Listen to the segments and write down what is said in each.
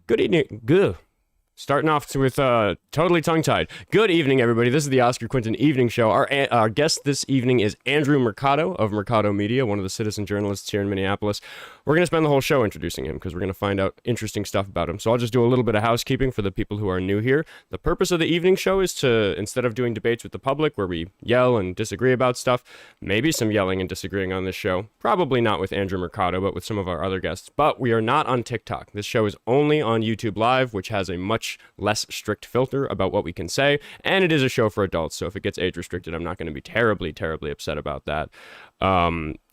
Good evening. Good. Starting off with totally tongue-tied. Good evening, everybody. This is the Oskar Quentin Evening Show. Our guest this evening is Andrew Mercado of Mercado Media, one of the citizen journalists here in Minneapolis. We're going to spend the whole show introducing him because we're going to find out interesting stuff about him. So I'll just do a little bit of housekeeping for the people who are new here. The purpose of the evening show is to, instead of doing debates with the public where we yell and disagree about stuff, maybe some yelling and disagreeing on this show. Probably not with Andrew Mercado, but with some of our other guests. But we are not on TikTok. This show is only on YouTube Live, which has a much less strict filter about what we can say, and it is a show for adults, so if it gets age restricted, I'm not going to be terribly upset about that.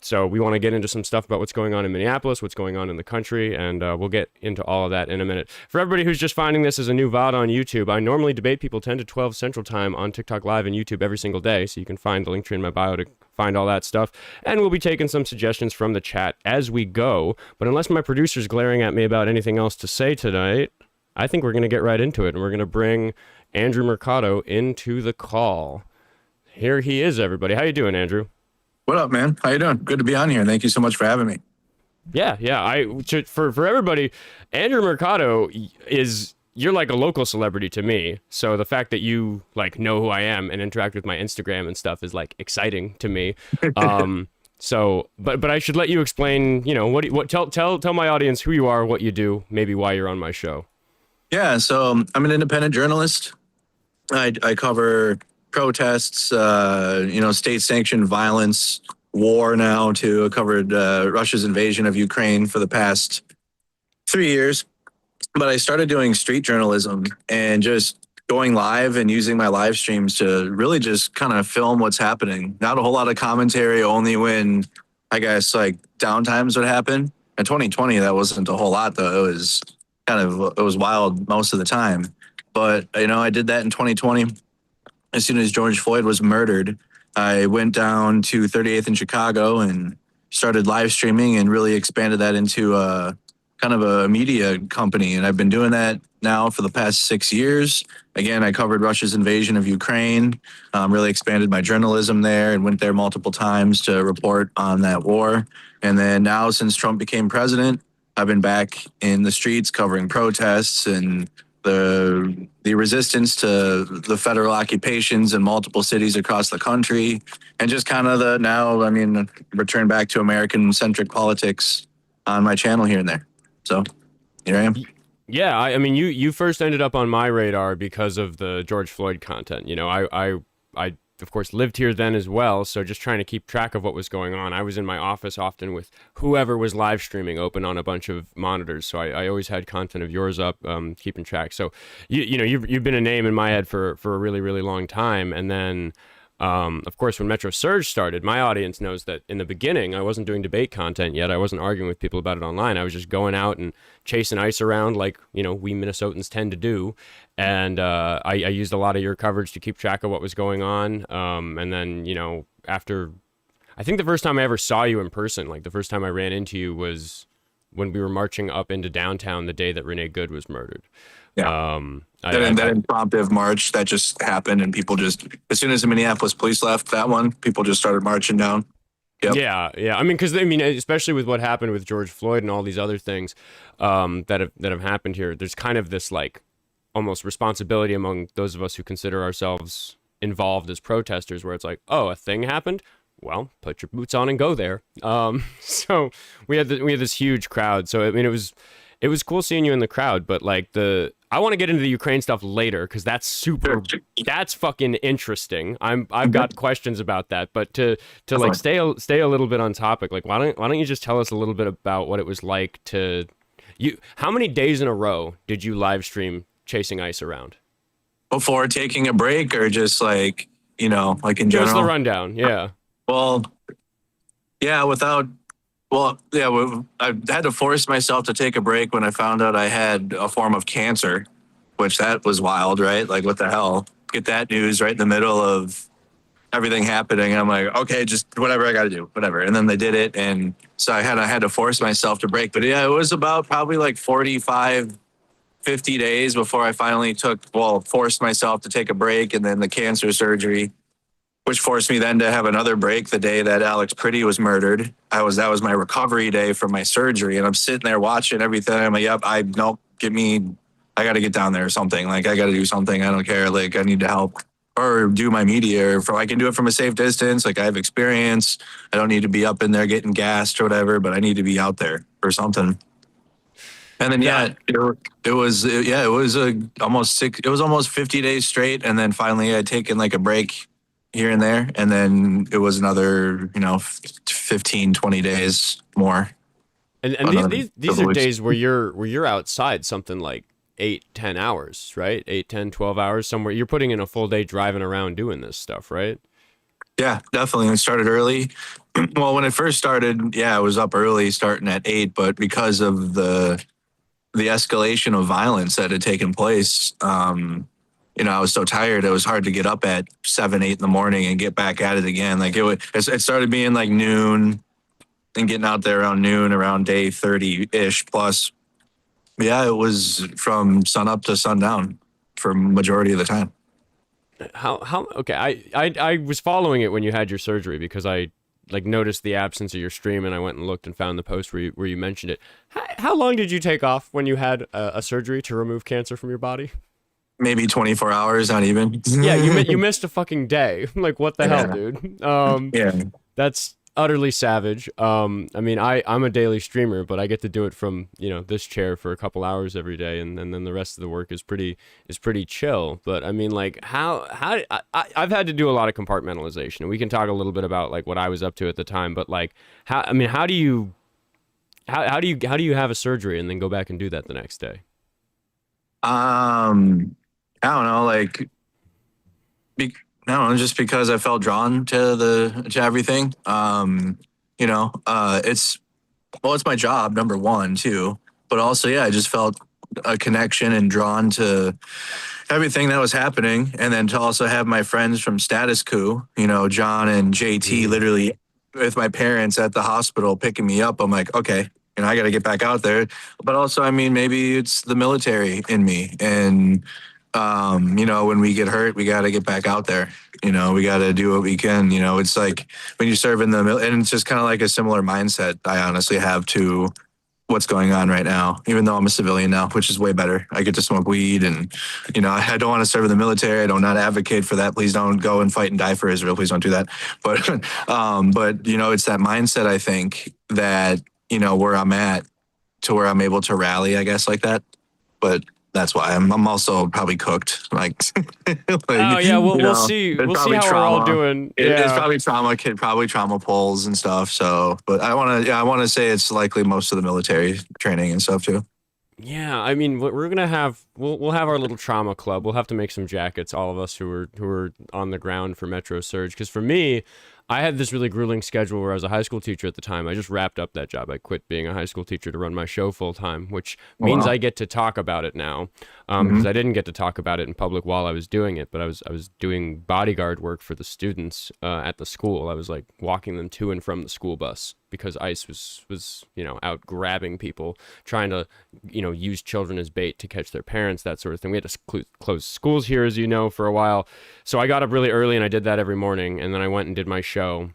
So we want to get into some stuff about what's going on in Minneapolis, what's going on in the country, and we'll get into all of that in a minute. For everybody who's just finding this as a new VOD on YouTube, I normally debate people 10 to 12 Central Time on TikTok Live and YouTube every single day, so you can find the link tree in my bio to find all that stuff, and we'll be taking some suggestions from the chat as we go, but unless my producer's glaring at me about anything else to say tonight, I think we're going to get right into it, and we're going to bring Andrew Mercado into the call. Here he is, everybody. How you doing, Andrew? What up, man? How you doing? Good to be on here. Thank you so much for having me. Yeah. For everybody, Andrew Mercado you're like a local celebrity to me. So the fact that you like know who I am and interact with my Instagram and stuff is like exciting to me. So, but I should let you explain. You know tell my audience who you are, what you do, maybe why you're on my show. Yeah, so I'm an independent journalist. I cover protests, state-sanctioned violence, war now too. I covered Russia's invasion of Ukraine for the past 3 years. But I started doing street journalism and just going live and using my live streams to really just kind of film what's happening. Not a whole lot of commentary, only when, I guess, like downtimes would happen. In 2020, that wasn't a whole lot, though. It was wild most of the time. But, I did that in 2020. As soon as George Floyd was murdered, I went down to 38th in Chicago and started live streaming and really expanded that into kind of a media company. And I've been doing that now for the past 6 years. Again, I covered Russia's invasion of Ukraine, really expanded my journalism there and went there multiple times to report on that war. And then now, since Trump became president, I've been back in the streets covering protests and the resistance to the federal occupations in multiple cities across the country, and just kind of return back to American-centric politics on my channel here and there. So here I am. Yeah, I mean, you first ended up on my radar because of the George Floyd content. I of course lived here then as well, so just trying to keep track of what was going on. I was in my office often with whoever was live streaming open on a bunch of monitors, so I always had content of yours up, keeping track. So you've been a name in my head for a really, really long time. And then of course, when Metro Surge started, my audience knows that in the beginning, I wasn't doing debate content yet. I wasn't arguing with people about it online. I was just going out and chasing ice around like, we Minnesotans tend to do. And I used a lot of your coverage to keep track of what was going on. And then, after, I think the first time I ever saw you in person, like the first time I ran into you was when we were marching up into downtown the day that Renee Good was murdered. Yeah. That impromptu march that just happened, and people just, as soon as the Minneapolis police left that one, people just started marching down. Yep. Yeah. I mean, because especially with what happened with George Floyd and all these other things that have happened here, there's kind of this like almost responsibility among those of us who consider ourselves involved as protesters, where it's like, oh, a thing happened. Well, put your boots on and go there. So we had this huge crowd. So I mean, it was cool seeing you in the crowd, but like I want to get into the Ukraine stuff later because that's fucking interesting. I've got questions about that, but to like stay a little bit on topic, like why don't you just tell us a little bit about what it was like how many days in a row did you live stream chasing ice around? Before taking a break, or just like, like in general? Just the rundown, yeah. Well, yeah, I had to force myself to take a break when I found out I had a form of cancer, which that was wild, right? Like, what the hell? Get that news right in the middle of everything happening. I'm like, okay, just whatever I got to do, whatever. And then they did it. And so I had to force myself to break. But yeah, it was about probably like 45, 50 days before I finally forced myself to take a break. And then the cancer surgery, which forced me then to have another break the day that Alex Pretty was murdered. That was my recovery day from my surgery. And I'm sitting there watching everything. I'm like, yep, get me, I got to get down there or something. Like, I got to do something. I don't care. Like, I need to help or do my media, or I can do it from a safe distance. Like, I have experience. I don't need to be up in there getting gassed or whatever, but I need to be out there or something. And then, yeah, That it was it was almost 50 days straight. And then finally I'd taken like a break here and there. And then it was another, 15, 20 days more. and Another these couple are weeks. days where you're outside something like 8-10 hours, right? 8-10-12 hours somewhere. You're putting in a full day driving around doing this stuff, right? Yeah, definitely. It started early. Well, when it first started, yeah, I was up early starting at 8, but because of the escalation of violence that had taken place, I was so tired. It was hard to get up at 7, 8 in the morning and get back at it again. Like it started being like noon and getting out there around noon, around day 30 ish plus. Yeah, it was from sun up to sundown for majority of the time. How okay, I was following it when you had your surgery because I like noticed the absence of your stream, and I went and looked and found the post where you mentioned it. How long did you take off when you had a surgery to remove cancer from your body? Maybe 24 hours, not even. Yeah, you missed a fucking day. Like, what the hell, Yeah. dude? Yeah. That's utterly savage. I mean, I'm a daily streamer, but I get to do it from this chair for a couple hours every day, and then the rest of the work is pretty chill. But I mean, like, I've had to do a lot of compartmentalization, and we can talk a little bit about like what I was up to at the time. But like, how do you have a surgery and then go back and do that the next day? I don't know, like, I don't know, just because I felt drawn to everything. It's it's my job, number one, too. But also, yeah, I just felt a connection and drawn to everything that was happening. And then to also have my friends from Status Coup, John and JT, literally with my parents at the hospital picking me up. I'm like, okay, I got to get back out there. But also, I mean, maybe it's the military in me. And, when we get hurt, we got to get back out there. We got to do what we can. It's like when you serve in the military, and it's just kind of like a similar mindset I honestly have to what's going on right now, even though I'm a civilian now, which is way better. I get to smoke weed and, I don't want to serve in the military. I do not advocate for that. Please don't go and fight and die for Israel. Please don't do that. But, it's that mindset, I think, that, where I'm at to where I'm able to rally, I guess, like that. But that's why I'm also probably cooked. Like, Oh yeah, we'll see. We'll see how we're all doing. It's Yeah. probably trauma pulls and stuff. So, but I want to say it's likely most of the military training and stuff too. Yeah, I mean, we're gonna have we'll have our little trauma club. We'll have to make some jackets, all of us who are on the ground for Metro Surge. Because for me, I had this really grueling schedule where I was a high school teacher at the time. I just wrapped up that job. I quit being a high school teacher to run my show full time, which means wow. I get to talk about it now. Because I didn't get to talk about it in public while I was doing it, but I was doing bodyguard work for the students at the school. I was like walking them to and from the school bus because ICE was out grabbing people, trying to use children as bait to catch their parents, that sort of thing. We had to close schools here, as you know, for a while. So I got up really early and I did that every morning, and then I went and did my show.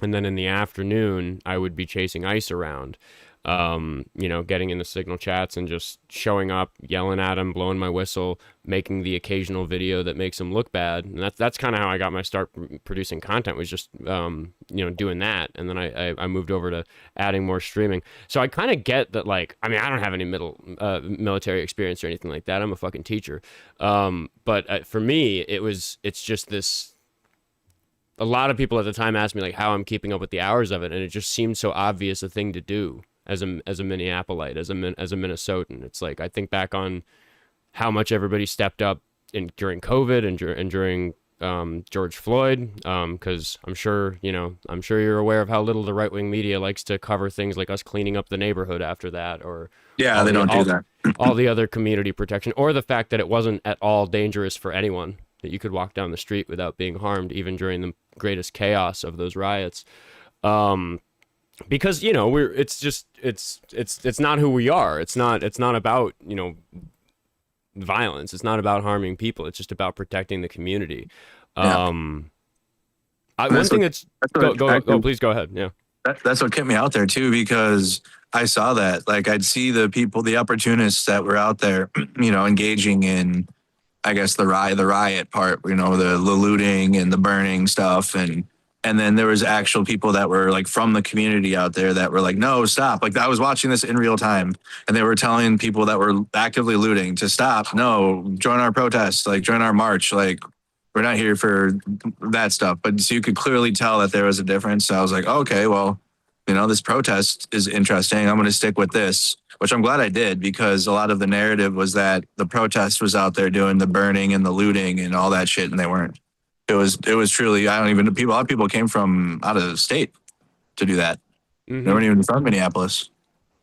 And then in the afternoon, I would be chasing ICE around, getting into signal chats and just showing up, yelling at them, blowing my whistle, making the occasional video that makes them look bad. And that's kind of how I got my start producing content, was just, doing that. And then I moved over to adding more streaming. So I kind of get that, like, I mean, I don't have any military experience or anything like that. I'm a fucking teacher. But for me, it's just this. A lot of people at the time asked me like how I'm keeping up with the hours of it, and it just seemed so obvious a thing to do as a Minneapolite, as a Minnesotan. It's like I think back on how much everybody stepped up during COVID and during George Floyd, because I'm sure you're aware of how little the right wing media likes to cover things like us cleaning up the neighborhood after that, or Yeah, they don't do that. all the other community protection, or the fact that it wasn't at all dangerous for anyone, that you could walk down the street without being harmed, even during the greatest chaos of those riots. Because it's not who we are. It's not about violence. It's not about harming people. It's just about protecting the community. Yeah. One thing that's go, please go ahead. Yeah. That's what kept me out there too, because I saw that. Like I'd see the people, the opportunists that were out there, engaging in, I guess the riot part, the looting and the burning stuff, and then there was actual people that were like from the community out there that were like, no, stop. Like I was watching this in real time, and they were telling people that were actively looting to stop. No, join our protest, like join our march, like. We're not here for that stuff, but so you could clearly tell that there was a difference. So I was like, okay, well, this protest is interesting. I'm going to stick with this, which I'm glad I did, because a lot of the narrative was that the protest was out there doing the burning and the looting and all that shit, and they weren't. It was truly, I don't even, a lot of people came from out of state to do that. Mm-hmm. They weren't even from Minneapolis.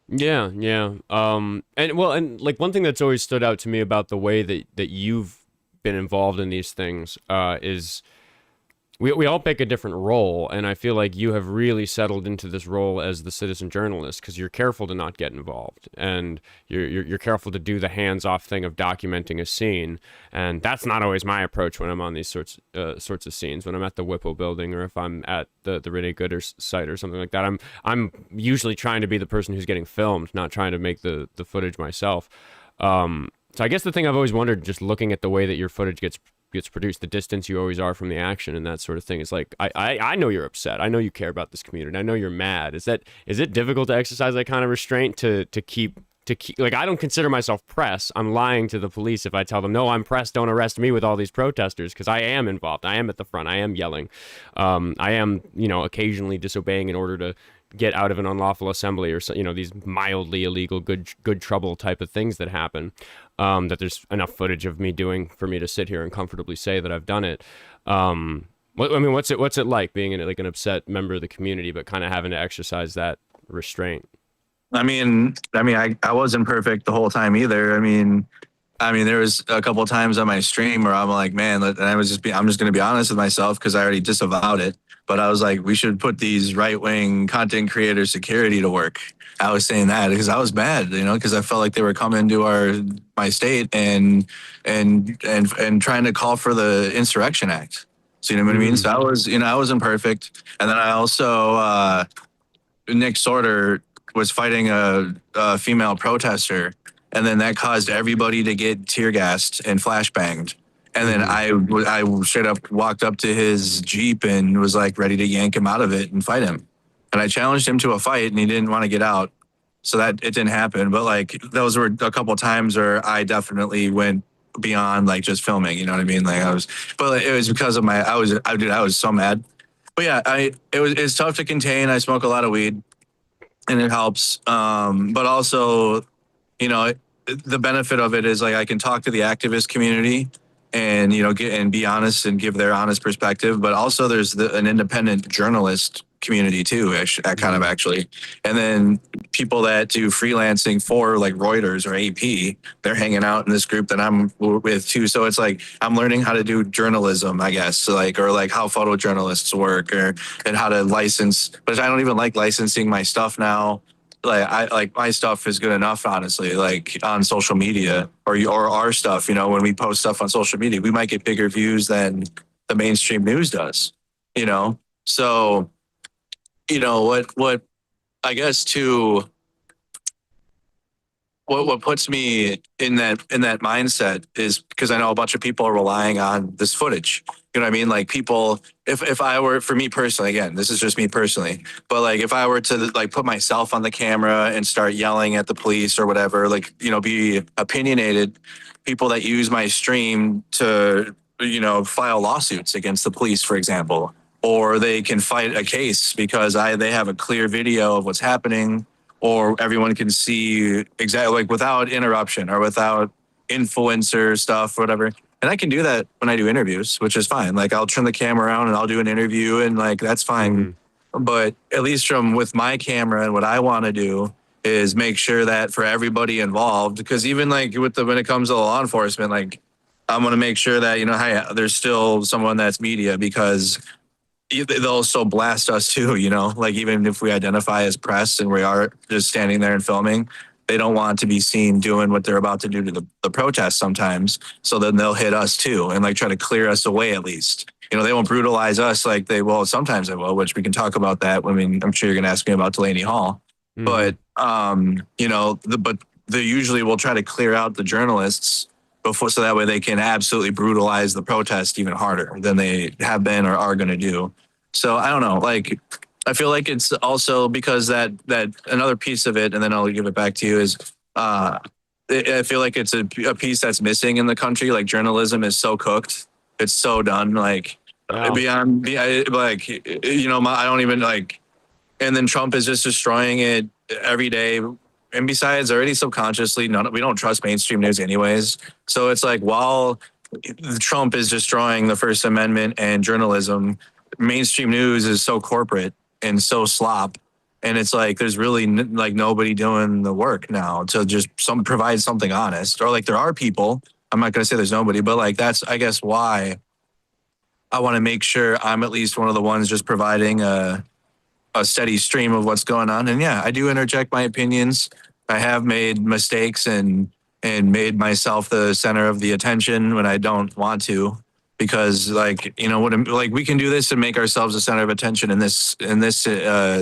Yeah, yeah. And like one thing that's always stood out to me about the way that you've been involved in these things is we all pick a different role, and I feel like you have really settled into this role as the citizen journalist because you're careful to not get involved, and you're careful to do the hands-off thing of documenting a scene, and that's not always my approach when I'm on these sorts of scenes. When I'm at the Whippo building, or if I'm at the Rene Gooder site or something like that, I'm usually trying to be the person who's getting filmed, not trying to make the footage myself. So I guess the thing I've always wondered, just looking at the way that your footage gets produced, the distance you always are from the action and that sort of thing, is like, I know you're upset. I know you care about this community. I know you're mad. Is it difficult to exercise that kind of restraint to keep like, I don't consider myself press. I'm lying to the police if I tell them, no, I'm press. Don't arrest me with all these protesters, because I am involved. I am at the front. I am yelling. I am, occasionally disobeying in order to get out of an unlawful assembly, or these mildly illegal good trouble type of things that happen, that there's enough footage of me doing for me to sit here and comfortably say that I've done it. What's it like being like an upset member of the community, but kind of having to exercise that restraint? I wasn't perfect the whole time either. There was a couple of times on my stream where I'm like, man, and I'm just going to be honest with myself, because I already disavowed it. But I was like, we should put these right-wing content creator security to work. I was saying that because I was mad, because I felt like they were coming to my state and trying to call for the Insurrection Act. So you know what I mean? So I wasn't perfect. And then I also, Nick Sorter was fighting a female protester, and then that caused everybody to get tear gassed and flashbanged. And then I straight up walked up to his Jeep and was like ready to yank him out of it and fight him. And I challenged him to a fight, and he didn't want to get out. So that it didn't happen. But like, those were a couple of times where I definitely went beyond like just filming, you know what I mean? Like but it was because of I was so mad. But yeah, it's tough to contain. I smoke a lot of weed, and it helps. But also, the benefit of it is like I can talk to the activist community and be honest and give their honest perspective. But also there's an independent journalist community too, actually. And then people that do freelancing for like Reuters or AP, they're hanging out in this group that I'm with too. So it's like I'm learning how to do journalism, I guess, or how photojournalists work, and how to license. But I don't even like licensing my stuff now. Like my stuff is good enough, honestly, like on social media or our stuff, when we post stuff on social media, we might get bigger views than the mainstream news does, So, what I guess what puts me in that mindset is because I know a bunch of people are relying on this footage. You know what I mean? Like people, if I were, for me personally, again, this is just me personally, but like if I were to like put myself on the camera and start yelling at the police or whatever, like, be opinionated, people that use my stream to, file lawsuits against the police, for example, or they can fight a case because they have a clear video of what's happening, or everyone can see exactly, like without interruption or without influencer stuff or whatever. And I can do that when I do interviews, which is fine. Like I'll turn the camera around and I'll do an interview, and like that's fine. But at least with my camera and what I want to do is make sure that for everybody involved, because even like when it comes to law enforcement, like I'm going to make sure that, hey, there's still someone that's media, because they'll also blast us too, like even if we identify as press and we are just standing there and filming, they don't want to be seen doing what they're about to do to the protest sometimes. So then they'll hit us too and like try to clear us away at least. they won't brutalize us like they will. Sometimes they will, which we can talk about that. I mean, I'm sure you're going to ask me about Delaney Hall, but but they usually will try to clear out the journalists before, so that way they can absolutely brutalize the protest even harder than they have been or are going to do. So I don't know, like, I feel like it's also because that another piece of it, and then I'll give it back to you, is I feel like it's a piece that's missing in the country. Like, journalism is so cooked, it's so done, like beyond, like, I don't even like, and then Trump is just destroying it every day. And besides, already subconsciously, we don't trust mainstream news anyways. So it's like, while Trump is destroying the First Amendment and journalism, mainstream news is so corporate and so slop. And it's like, there's really like nobody doing the work now to just provide something honest. Or like, there are people, I'm not going to say there's nobody, but like, that's, I guess, why I want to make sure I'm at least one of the ones just providing a steady stream of what's going on. And yeah, I do interject my opinions. I have made mistakes and made myself the center of the attention when I don't want to, because like, like, we can do this and make ourselves the center of attention in this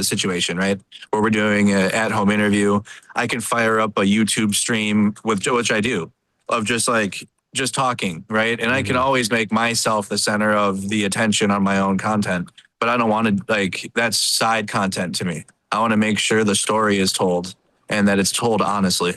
situation, right? Where we're doing an at-home interview. I can fire up a YouTube stream, which I do, of just talking, right? And I can always make myself the center of the attention on my own content. But I don't want to, like, that's side content to me. I want to make sure the story is told and that it's told honestly.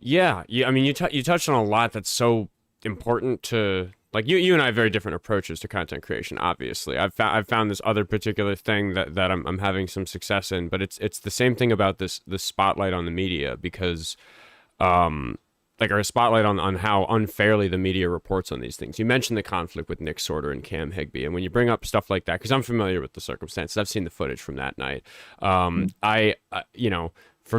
Yeah. I mean, you touched on a lot that's so important to, like, you and I have very different approaches to content creation. Obviously, I've found this other particular thing that I'm having some success in, but it's the same thing about this spotlight on the media, because like, or a spotlight on how unfairly the media reports on these things. You mentioned the conflict with Nick Sorter and Cam Higbee, and when you bring up stuff like that, because I'm familiar with the circumstances, I've seen the footage from that night. For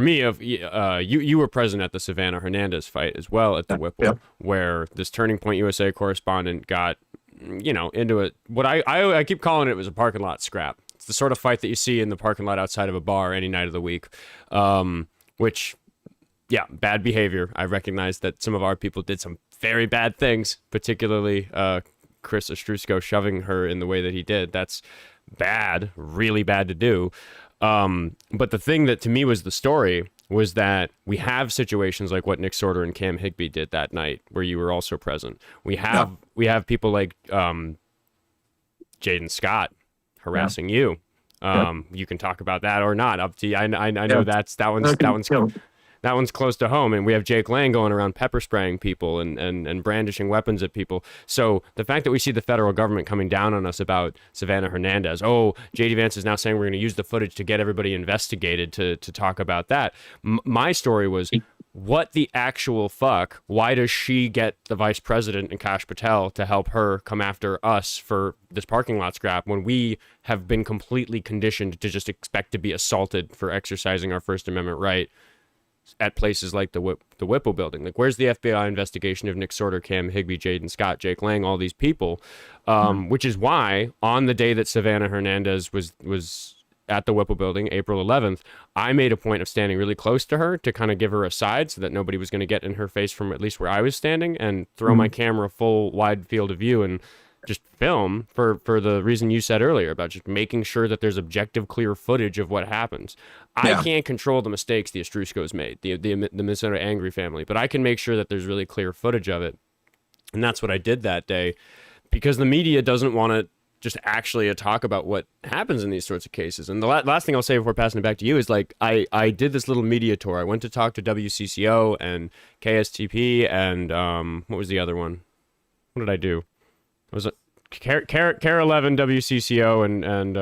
me, you were present at the Savannah Hernandez fight as well at the Whipple, where this Turning Point USA correspondent got, into what I keep calling it was a parking lot scrap. It's the sort of fight that you see in the parking lot outside of a bar any night of the week, which. Yeah, bad behavior. I recognize that some of our people did some very bad things, particularly Chris Ostrusko shoving her in the way that he did. That's bad, really bad to do. But the thing that to me was the story was that we have situations like what Nick Sorter and Cam Higbee did that night, where you were also present. We have people like Jaden Scott harassing you. You can talk about that or not. Up to you. I know that one's close to home, and we have Jake Lang going around pepper spraying people and brandishing weapons at people. So the fact that we see the federal government coming down on us about Savannah Hernandez, J.D. Vance is now saying we're going to use the footage to get everybody investigated to talk about that. My story was, what the actual fuck? Why does she get the vice president and Kash Patel to help her come after us for this parking lot scrap when we have been completely conditioned to just expect to be assaulted for exercising our First Amendment right at places like the Whipple building? Like, where's the FBI investigation of Nick Sorter, Cam Higbee, Jaden Scott, Jake Lang, all these people? Which is why on the day that Savannah Hernandez was at the Whipple building, April 11th, I made a point of standing really close to her to kind of give her a side so that nobody was going to get in her face from at least where I was standing, and throw my camera full wide field of view and just film for the reason you said earlier about just making sure that there's objective, clear footage of what happens. I can't control the mistakes the Ostruskos made, the Minnesota Angry family, but I can make sure that there's really clear footage of it. And that's what I did that day, because the media doesn't want to just actually talk about what happens in these sorts of cases. And the last thing I'll say before passing it back to you is, like, I did this little media tour. I went to talk to WCCO and KSTP and what was the other one? What did I do? Was it Care 11, WCCO, and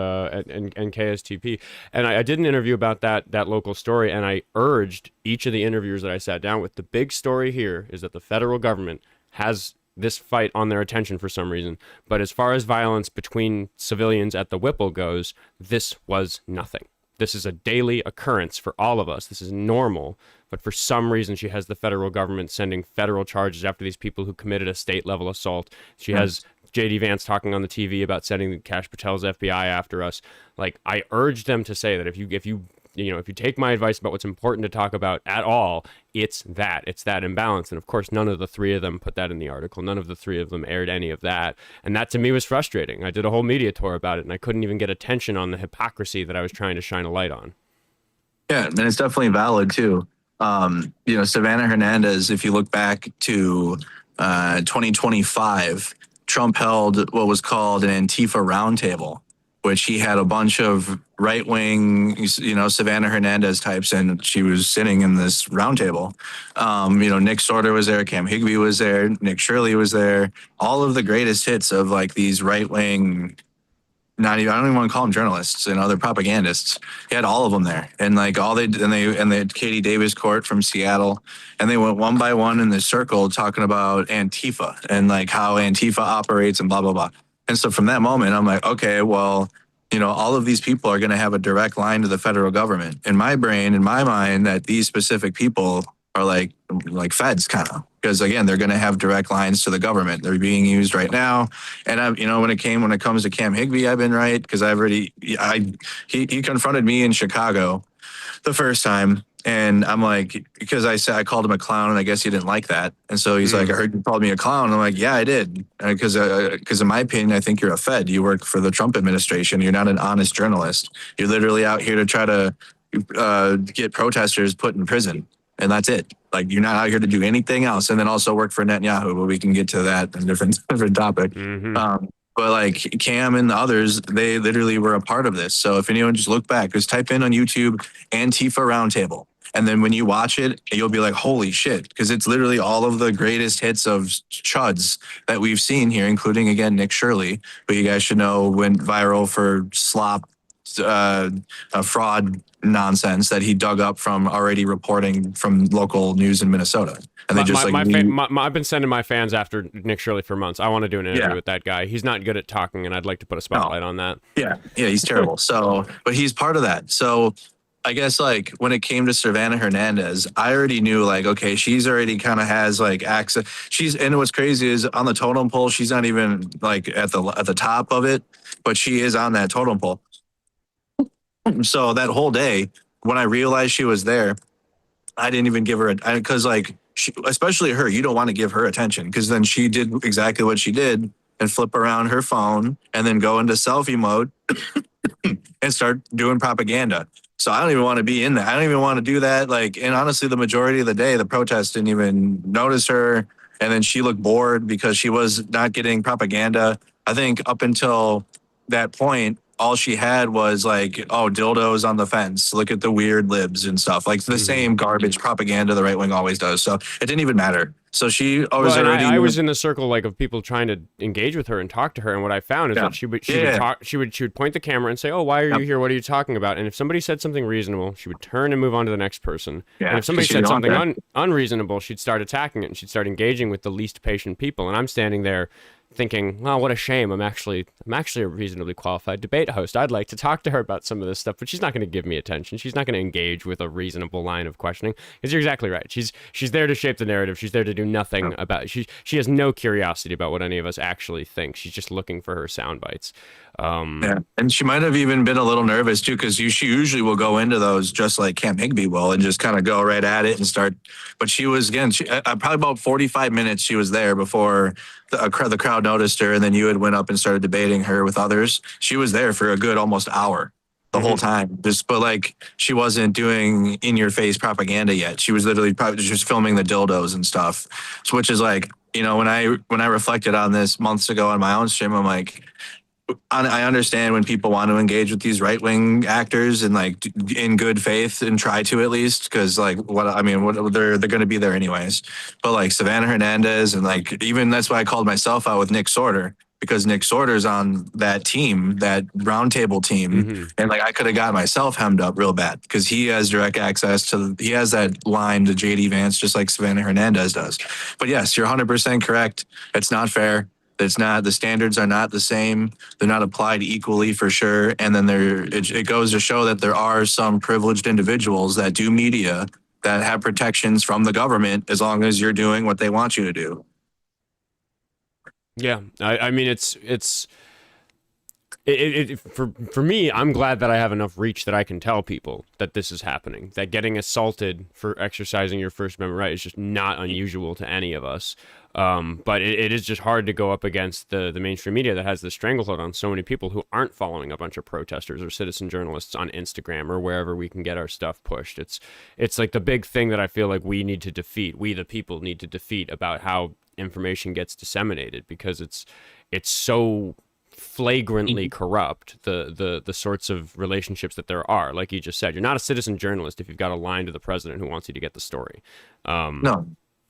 KSTP? And I did an interview about that local story, and I urged each of the interviewers that I sat down with, the big story here is that the federal government has this fight on their attention for some reason, but as far as violence between civilians at the Whipple goes, this was nothing. This is a daily occurrence for all of us. This is normal. But for some reason, she has the federal government sending federal charges after these people who committed a state-level assault. She has J.D. Vance talking on the TV about sending Kash Patel's FBI after us. Like, I urge them to say that if you if you take my advice about what's important to talk about at all, it's that imbalance. And of course, none of the three of them put that in the article. None of the three of them aired any of that. And that to me was frustrating. I did a whole media tour about it, and I couldn't even get attention on the hypocrisy that I was trying to shine a light on. Yeah, and it's definitely valid too. Savannah Hernandez, if you look back to 2025, Trump held what was called an Antifa roundtable, which he had a bunch of right-wing, Savannah Hernandez types, and she was sitting in this roundtable. Nick Sorter was there, Cam Higbee was there, Nick Shirley was there. All of the greatest hits of like these right-wing, I don't even want to call them journalists, they're propagandists. He had all of them there, and like they had Katie Davis Court from Seattle, and they went one by one in this circle talking about Antifa and like how Antifa operates and blah blah blah. And so from that moment, I'm like, okay, well, all of these people are going to have a direct line to the federal government. In my brain, in my mind, that these specific people are like feds kind of, because again, they're going to have direct lines to the government. They're being used right now. And when it comes to Cam Higbee, I've been right, because he confronted me in Chicago the first time. And I'm like, because I called him a clown, and I guess he didn't like that. And so he's like, I heard you called me a clown. I'm like, yeah, I did. Because in my opinion, I think you're a Fed. You work for the Trump administration. You're not an honest journalist. You're literally out here to try to get protesters put in prison. And that's it. Like, you're not out here to do anything else. And then also work for Netanyahu, but we can get to that in a different topic. But like Cam and the others, they literally were a part of this. So if anyone just look back, just type in on YouTube Antifa Roundtable. And then when you watch it, you'll be like, holy shit, because it's literally all of the greatest hits of chuds that we've seen here, including, again, Nick Shirley, who you guys should know went viral for slop, fraud nonsense that he dug up from already reporting from local news in Minnesota. And they I've been sending my fans after Nick Shirley for months. I want to do an interview with that guy. He's not good at talking, and I'd like to put a spotlight on that. Yeah, he's terrible. But he's part of that. So I guess like when it came to Savannah Hernandez, I already knew like, okay, she's already kind of has like access. And what's crazy is on the totem pole, she's not even like at the top of it, but she is on that totem pole. So that whole day, when I realized she was there, I didn't even give her because like, especially her, you don't want to give her attention, because then she did exactly what she did and flip around her phone and then go into selfie mode and start doing propaganda. So I don't even want to be in that. I don't even want to do that. Like, and honestly, the majority of the day, the protests didn't even notice her. And then she looked bored because she was not getting propaganda. I think up until that point, all she had was like, oh, dildos on the fence. Look at the weird libs and stuff. Like the same garbage propaganda the right wing always does. So it didn't even matter. So I was in the circle like of people trying to engage with her and talk to her, and what I found is that she would point the camera and say, "Oh, why are you here? What are you talking about?" And if somebody said something reasonable, she would turn and move on to the next person. Yeah, and if somebody said something unreasonable, she'd start attacking it, and she'd start engaging with the least patient people. And I'm standing there thinking, well, what a shame. I'm actually a reasonably qualified debate host. I'd like to talk to her about some of this stuff, but she's not going to give me attention. She's not going to engage with a reasonable line of questioning. Because you're exactly right. She's there to shape the narrative. She's there to do nothing about it. She has no curiosity about what any of us actually think. She's just looking for her sound bites. Yeah, and she might have even been a little nervous too, because she usually will go into those just like Cam Higbee will and just kind of go right at it and start. But she was, again, probably about 45 minutes she was there before the crowd noticed her, and then you had went up and started debating her with others. She was there for a good almost hour the whole time. But like, she wasn't doing in your face propaganda yet. She was literally probably just filming the dildos and stuff. So, which is like, when I reflected on this months ago on my own stream, I'm like, I understand when people want to engage with these right-wing actors and like in good faith and try to, at least, because like they're going to be there anyways. But like Savannah Hernandez, and like even that's why I called myself out with Nick Sorter, because Nick Sorter's on that team, that roundtable team, and like I could have got myself hemmed up real bad because he has direct access he has that line to JD Vance just like Savannah Hernandez does. But yes, you're 100% correct. It's not fair. It's not, the standards are not the same. They're not applied equally for sure. And then it goes to show that there are some privileged individuals that do media that have protections from the government as long as you're doing what they want you to do. Yeah, I mean, it's For me, I'm glad that I have enough reach that I can tell people that this is happening. That getting assaulted for exercising your First Amendment right is just not unusual to any of us. But it is just hard to go up against the mainstream media that has the stranglehold on so many people who aren't following a bunch of protesters or citizen journalists on Instagram or wherever we can get our stuff pushed. It's like the big thing that I feel like we need to defeat. We the people need to defeat about how information gets disseminated, because it's so flagrantly corrupt, the sorts of relationships that there are. Like you just said, you're not a citizen journalist if you've got a line to the president who wants you to get the story. No,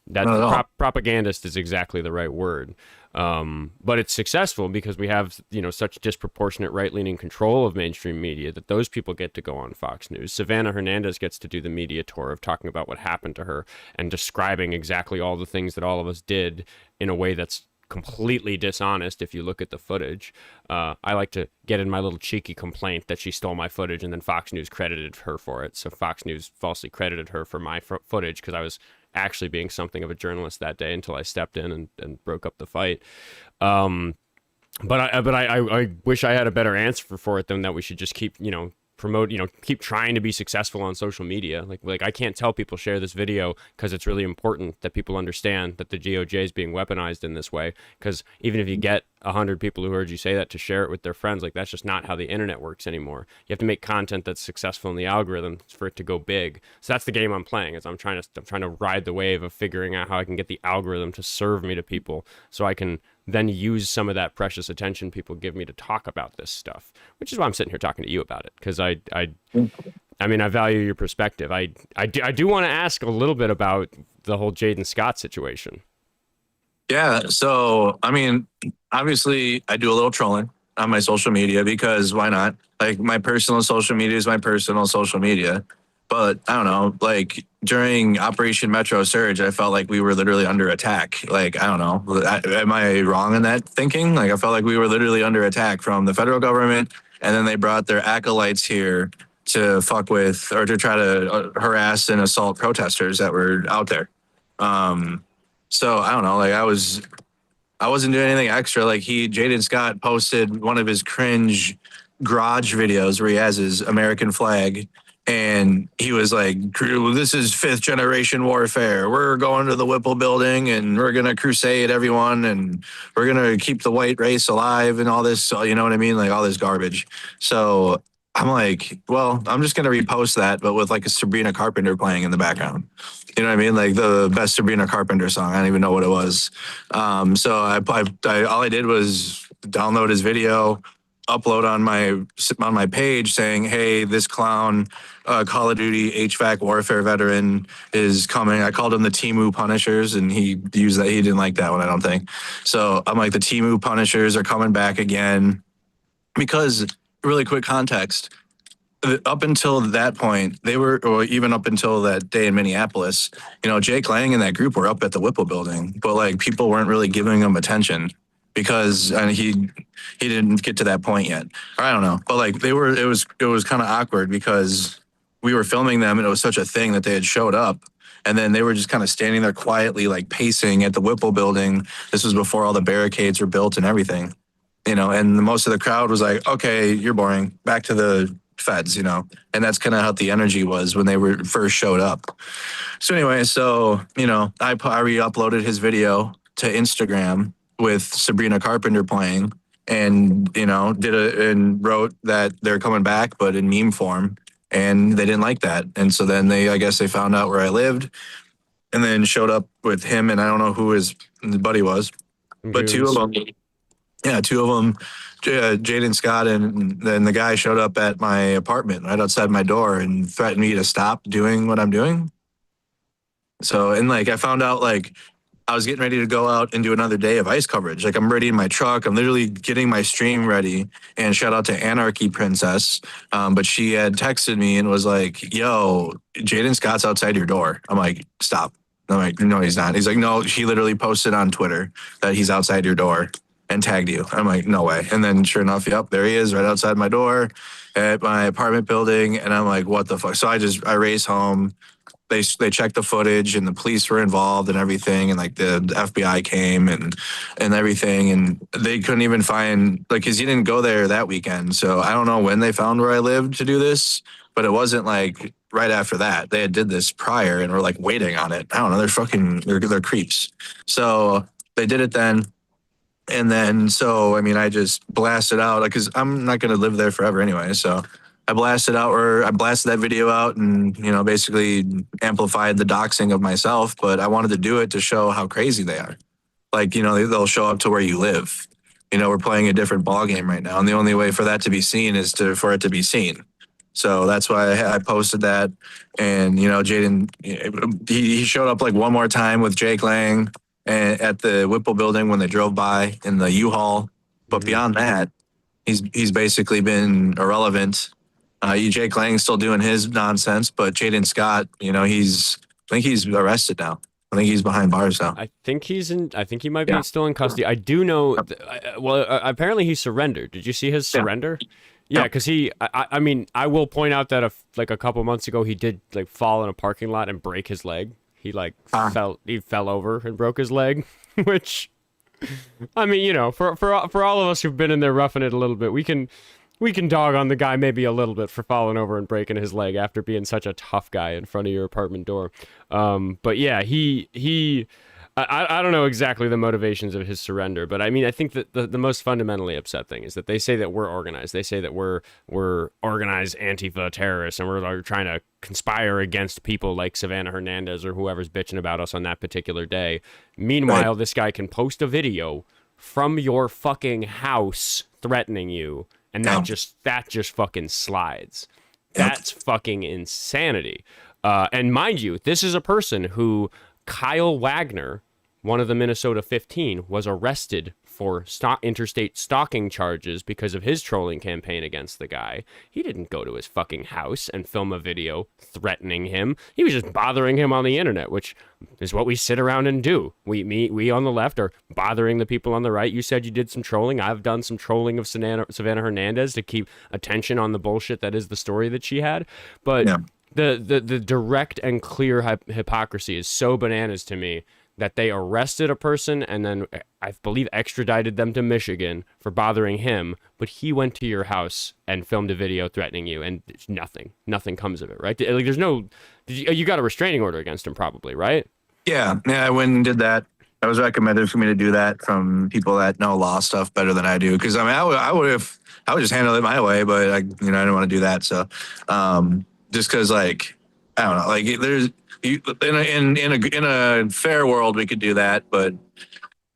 That not at all. propagandist is exactly the right word. But it's successful because we have, such disproportionate right-leaning control of mainstream media that those people get to go on Fox News. Savannah Hernandez gets to do the media tour of talking about what happened to her and describing exactly all the things that all of us did in a way that's completely dishonest if you look at the footage. I like to get in my little cheeky complaint that she stole my footage and then Fox News credited her for it. So Fox News falsely credited her for my footage because I was actually being something of a journalist that day until I stepped in and broke up the fight. But I wish I had a better answer for it than that we should just keep, promote, keep trying to be successful on social media. Like I can't tell people share this video because it's really important that people understand that the DOJ is being weaponized in this way. Because even if you get 100 people who heard you say that to share it with their friends, like that's just not how the internet works anymore. You have to make content that's successful in the algorithm for it to go big. So that's the game I'm playing. Is I'm trying to ride the wave of figuring out how I can get the algorithm to serve me to people, so I can then use some of that precious attention people give me to talk about this stuff, which is why I'm sitting here talking to you about it. Because I value your perspective. I do want to ask a little bit about the whole Jaden Scott situation. Yeah. So, obviously, I do a little trolling on my social media because why not? Like, my personal social media is my personal social media. But I don't know, like during Operation Metro Surge, I felt like we were literally under attack. Like, I don't know. Am I wrong in that thinking? Like, I felt like we were literally under attack from the federal government. And then they brought their acolytes here to fuck with or to try to harass and assault protesters that were out there. So I don't know. Like, I wasn't doing anything extra. Like, Jaden Scott posted one of his cringe garage videos where he has his American flag. And he was like, this is 5th generation warfare. We're going to the Whipple building and we're going to crusade everyone and we're going to keep the white race alive and all this, you know what I mean? Like all this garbage. So I'm like, well, I'm just going to repost that, but with like a Sabrina Carpenter playing in the background. You know what I mean? Like the best Sabrina Carpenter song. I don't even know what it was. So I all I did was download his video, upload on my page saying, hey, this clown Call of Duty HVAC warfare veteran is coming. I called him the Temu Punishers, and he used that. He didn't like that one, I don't think. So I'm like, the Temu Punishers are coming back again. Because, really quick context, up until that point, or even up until that day in Minneapolis, Jake Lang and that group were up at the Whipple building, but like people weren't really giving them attention. Because he didn't get to that point yet. Or I don't know. But like it was kind of awkward because we were filming them and it was such a thing that they had showed up. And then they were just kind of standing there quietly, like pacing at the Whipple building. This was before all the barricades were built and everything. And most of the crowd was like, okay, you're boring. Back to the feds, And that's kind of how the energy was when they were first showed up. So anyway, I re-uploaded his video to Instagram with Sabrina Carpenter playing and, and wrote that they're coming back, but in meme form. And they didn't like that. And so then I guess they found out where I lived and then showed up with him. And I don't know who his buddy was, but two of them, Jaden Scott. And then the guy showed up at my apartment right outside my door and threatened me to stop doing what I'm doing. So, and like, I found out like, I was getting ready to go out and do another day of ice coverage. Like I'm ready in my truck. I'm literally getting my stream ready. And shout out to Anarchy Princess. But she had texted me and was like, yo, Jaden Scott's outside your door. I'm like, stop. I'm like, no, he's not. He's like, no, he literally posted on Twitter that he's outside your door and tagged you. I'm like, no way. And then sure enough, yep, there he is right outside my door at my apartment building. And I'm like, what the fuck? So I race home. they checked the footage, and the police were involved and everything, and like the FBI came and everything, and they couldn't even find, like, because he didn't go there that weekend. So I don't know when they found where I lived to do this, but it wasn't like right after that. They had did this prior and were like waiting on it. I don't know. They're creeps. So they did it then. And then, so, I mean, I just blasted out, like, because I'm not going to live there forever anyway. So I blasted that video out and, basically amplified the doxing of myself. But I wanted to do it to show how crazy they are. Like, they'll show up to where you live. We're playing a different ball game right now. And the only way for that to be seen is for it to be seen. So that's why I posted that. And, Jaden, he showed up like one more time with Jake Lang at the Whipple building when they drove by in the U-Haul. But beyond that, he's basically been irrelevant. Jake Lang's still doing his nonsense, but Jaden Scott, I think he's arrested now. I think he's behind bars now. I think he might be still in custody. I do know, apparently he surrendered. Did you see his surrender? Yeah, because I mean, I will point out that a couple months ago, he did like fall in a parking lot and break his leg. He fell over and broke his leg, which, I mean, for all of us who've been in there roughing it a little bit, we can dog on the guy maybe a little bit for falling over and breaking his leg after being such a tough guy in front of your apartment door. But yeah, I don't know exactly the motivations of his surrender, but I mean, I think that the most fundamentally upset thing is that they say that we're organized. They say that we're organized Antifa terrorists, and we're trying to conspire against people like Savannah Hernandez or whoever's bitching about us on that particular day. Meanwhile, This guy can post a video from your fucking house threatening you, and that just fucking slides. That's fucking insanity. And mind you, this is a person who Kyle Wagner, one of the Minnesota 15, was arrested for interstate stalking charges because of his trolling campaign against the guy. He didn't go to his fucking house and film a video threatening him. He was just bothering him on the internet, which is what we sit around and do. We on the left are bothering the people on the right. You said you did some trolling. I've done some trolling of Savannah Hernandez to keep attention on the bullshit that is the story that she had. But the direct and clear hypocrisy is so bananas to me that they arrested a person and then I believe extradited them to Michigan for bothering him, but he went to your house and filmed a video threatening you, and nothing comes of it, right? Like, there's no, you got a restraining order against him probably, right? Yeah, I went and did that. It was recommended for me to do that from people that know law stuff better than I do. Because I mean, I would just handle it my way, but I didn't want to do that. So, just because, like, I don't know, like, there's in a fair world we could do that, but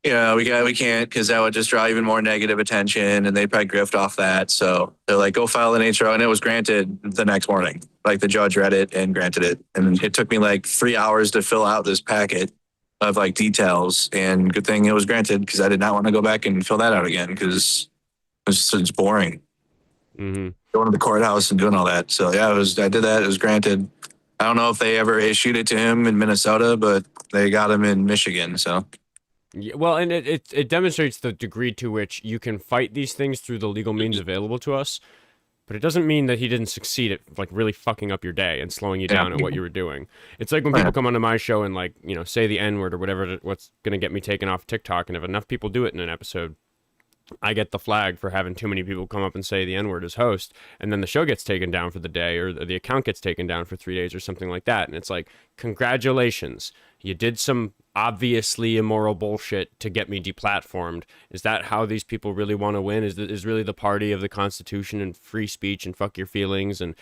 we can't, because that would just draw even more negative attention, and they'd probably grift off that. So they're like, go file an HRO, and it was granted the next morning. Like, the judge read it and granted it, and it took me like 3 hours to fill out this packet of like details, and good thing it was granted, because I did not want to go back and fill that out again, because it's boring. Mm-hmm. Going to the courthouse and doing all that. So yeah, I did that. It was granted. I don't know if they ever issued it to him in Minnesota, but they got him in Michigan. So, yeah, well, and it demonstrates the degree to which you can fight these things through the legal means available to us, but it doesn't mean that he didn't succeed at like really fucking up your day and slowing you down at what you were doing. It's like when people come onto my show and like, say the N-word or whatever, what's going to get me taken off TikTok, and if enough people do it in an episode, I get the flag for having too many people come up and say the N-word as host, and then the show gets taken down for the day, or the account gets taken down for 3 days or something like that. And it's like, congratulations, you did some obviously immoral bullshit to get me deplatformed. Is that how these people really want to win? Is really the party of the Constitution and free speech and fuck your feelings and,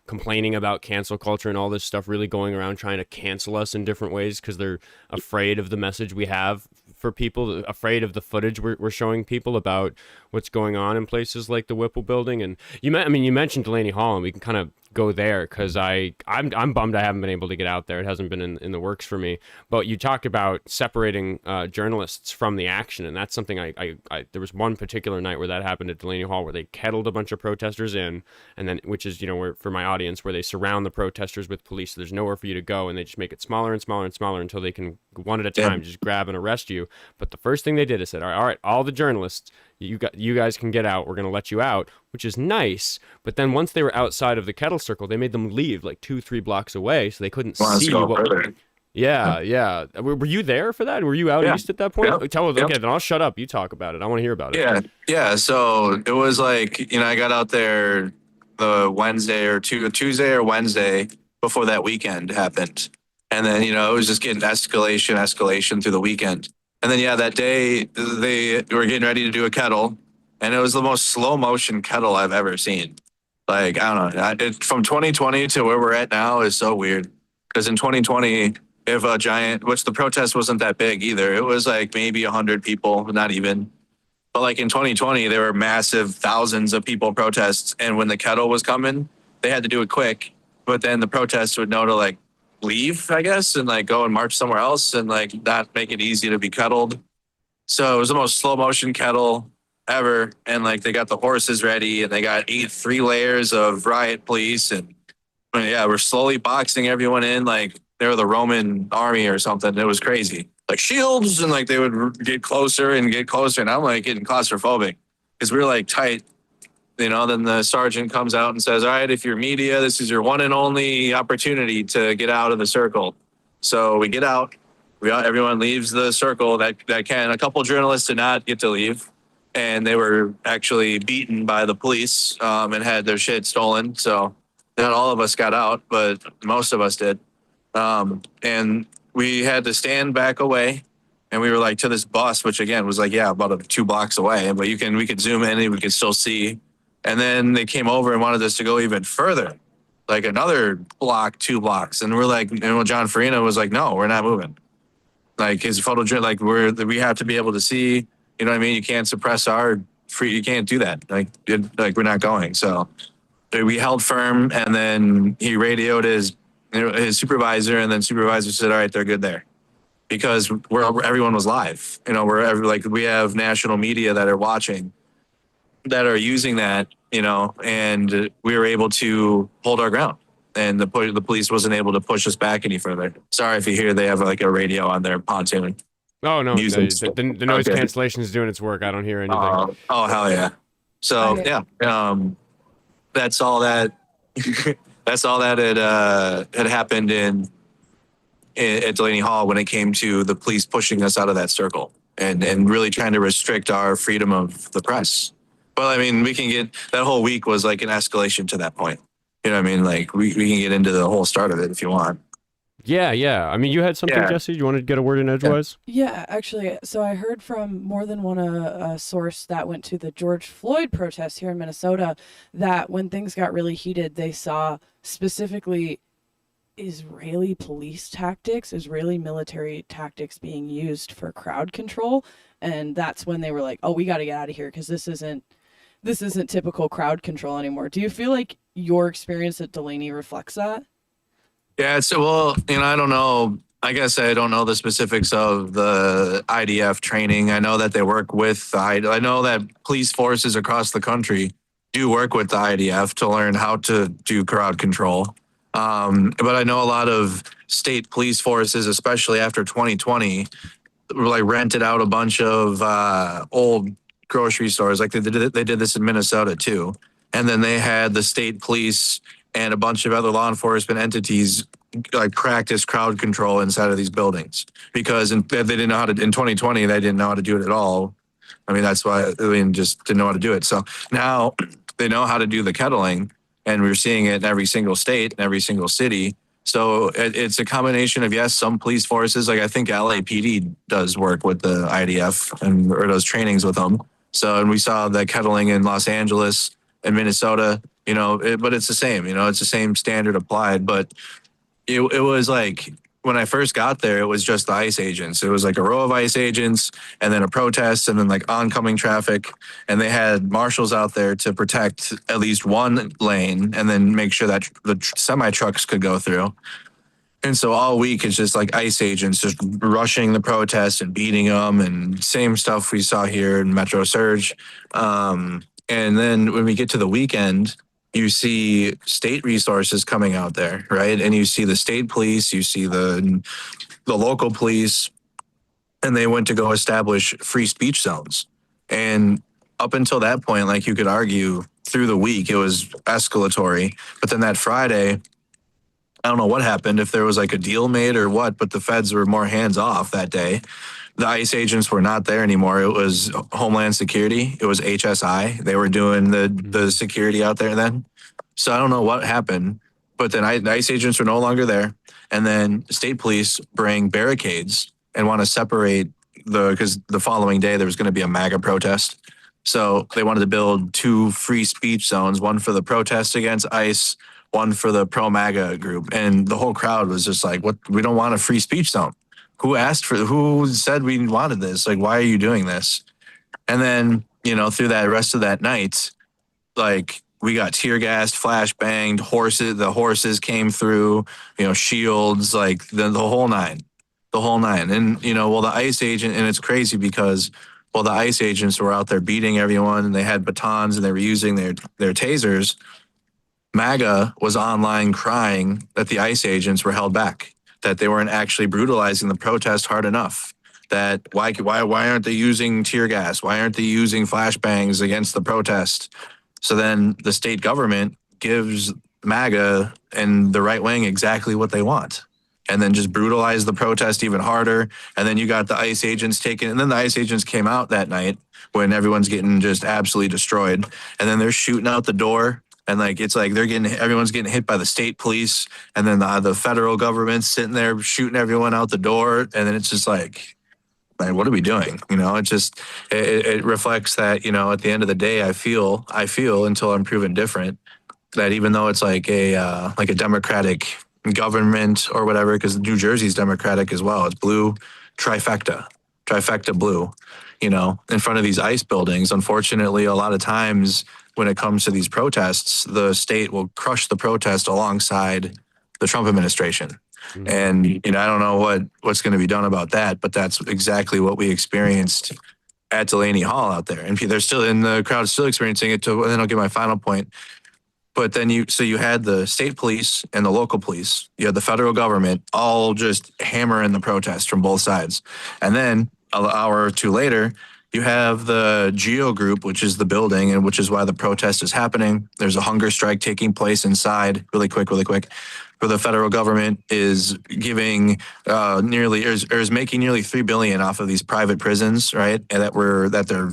complaining about cancel culture and all this stuff really going around trying to cancel us in different ways because they're afraid of the message we have for people, afraid of the footage we're showing people about what's going on in places like the Whipple building? And you mentioned Delaney Hall, and we can kind of go there because I'm bummed I haven't been able to get out there. It hasn't been in the works for me. But you talked about separating journalists from the action, and that's something I there was one particular night where that happened at Delaney Hall, where they kettled a bunch of protesters in, and then, which is, where, for my audience, where they surround the protesters with police, so there's nowhere for you to go, and they just make it smaller and smaller and smaller until they can one at a time, just grab and arrest you. But the first thing they did is said, all right, all the journalists, you guys can get out. We're going to let you out, which is nice. But then once they were outside of the kettle circle, they made them leave like 2-3 blocks away, so they couldn't see what. Further. Yeah. Were you there for that? Were you out east at that point? Yep. Okay, then I'll shut up. You talk about it. I want to hear about it. Yeah. So it was like, I got out there the Wednesday or Tuesday or Wednesday before that weekend happened. And then, it was just getting escalation through the weekend. And then, that day they were getting ready to do a kettle, and it was the most slow motion kettle I've ever seen. Like, I don't know. From 2020 to where we're at now is so weird. Because in 2020, if a giant, which the protest wasn't that big either, it was like maybe 100 people, not even. But like in 2020, there were massive thousands of people protests. And when the kettle was coming, they had to do it quick. But then the protests would know to like leave, I guess, and like go and march somewhere else and like not make it easy to be kettled. So it was the most slow motion kettle ever. And like they got the horses ready and they got 3 layers of riot police. And we're slowly boxing everyone in like they were the Roman army or something. It was crazy. Like shields, and like they would get closer. And I'm like getting claustrophobic because we were like tight. Then the sergeant comes out and says, all right, if you're media, this is your one and only opportunity to get out of the circle. So we get out. Everyone leaves the circle that can. A couple journalists did not get to leave. And they were actually beaten by the police and had their shit stolen. So not all of us got out, but most of us did. And we had to stand back away. And we were like to this bus, which again was like, about 2 blocks away. But we could zoom in and we could still see. And then they came over and wanted us to go even further, like another block, 2 blocks. And we're like, John Farina was like, no, we're not moving. Like his photo, like we have to be able to see, you know what I mean? You can't suppress you can't do that. Like we're not going. So we held firm, and then he radioed his supervisor, and then supervisor said, all right, they're good there. Because everyone was live, we have national media that are watching, that are using that, and we were able to hold our ground, and the police wasn't able to push us back any further. Sorry if you hear they have like a radio on their pontoon. Oh no, the noise cancellation is doing its work. I don't hear anything. Oh hell yeah! So that's all that. That's all that had happened at Delaney Hall when it came to the police pushing us out of that circle and really trying to restrict our freedom of the press. Well, I mean, we can get that whole week was like an escalation to that point. You know what I mean? Like we can get into the whole start of it if you want. Yeah. I mean, you had something, Jesse? You wanted to get a word in edgewise? Yeah, actually. So I heard from more than one source that went to the George Floyd protests here in Minnesota that when things got really heated, they saw specifically Israeli police tactics, Israeli military tactics being used for crowd control. And that's when they were like, oh, we got to get out of here because this isn't typical crowd control anymore. Do you feel like your experience at Delaney reflects that? Yeah, I don't know. I guess I don't know the specifics of the IDF training. I know that they work with I know that police forces across the country do work with the IDF to learn how to do crowd control. But I know a lot of state police forces, especially after 2020, like rented out a bunch of old grocery stores. Like they did this in Minnesota too. And then they had the state police and a bunch of other law enforcement entities like practice crowd control inside of these buildings because they didn't know how to. In 2020, they didn't know how to do it at all. I mean, that's why just didn't know how to do it. So now they know how to do the kettling, and we're seeing it in every single state, in every single city. So it's a combination of, yes, some police forces, like I think LAPD does work with the IDF or does trainings with them. So, and we saw the kettling in Los Angeles and Minnesota, but it's the same, it's the same standard applied. But it was like, when I first got there, it was just the ICE agents. It was like a row of ICE agents and then a protest and then like oncoming traffic. And they had marshals out there to protect at least one lane and then make sure that the semi trucks could go through. And so all week it's just like ICE agents just rushing the protests and beating them, and same stuff we saw here in Metro Surge. And then when we get to the weekend, you see state resources coming out there, right? And you see the state police, you see the the local police, and they went to go establish free speech zones. And up until that point, like you could argue through the week, it was escalatory. But then that Friday, I don't know what happened, if there was like a deal made or what, but the feds were more hands off that day. The ICE agents were not there anymore. It was Homeland Security. It was HSI. They were doing the security out there then. So I don't know what happened, but then the ICE agents were no longer there. And then state police bring barricades and want to separate because the following day there was going to be a MAGA protest. So they wanted to build 2 free speech zones, one for the protest against ICE, one for the pro-MAGA group. And the whole crowd was just like, "What? We don't want a free speech zone. Who said we wanted this? Like, why are you doing this?" And then, through that rest of that night, like we got tear gassed, flashbanged, the horses came through, shields, like the whole nine. And, the ICE agent, and it's crazy because, the ICE agents were out there beating everyone and they had batons and they were using their tasers. MAGA was online crying that the ICE agents were held back, that they weren't actually brutalizing the protest hard enough. That why aren't they using tear gas? Why aren't they using flashbangs against the protest? So then the state government gives MAGA and the right wing exactly what they want, and then just brutalize the protest even harder. And then you got the ICE agents taken, and then the ICE agents came out that night when everyone's getting just absolutely destroyed. And then they're shooting out the door. And it's like everyone's getting hit by the state police, and then the federal government's sitting there shooting everyone out the door. And then it's just like, what are we doing? It reflects that, at the end of the day, I feel until I'm proven different, that even though it's like a democratic government or whatever, because New Jersey's democratic as well, it's blue, trifecta blue, in front of these ICE buildings. Unfortunately, a lot of times when it comes to these protests, the state will crush the protest alongside the Trump administration. Mm-hmm. And, I don't know what's going to be done about that, but that's exactly what we experienced at Delaney Hall out there. And they're still in the crowd, still experiencing it. And then I'll get my final point. But then you had the state police and the local police, you had the federal government all just hammering the protest from both sides. And then an hour or two later, you have the Geo Group, which is the building and which is why the protest is happening. There's a hunger strike taking place inside really quick, where the federal government is giving is making nearly $3 billion off of these private prisons, right? And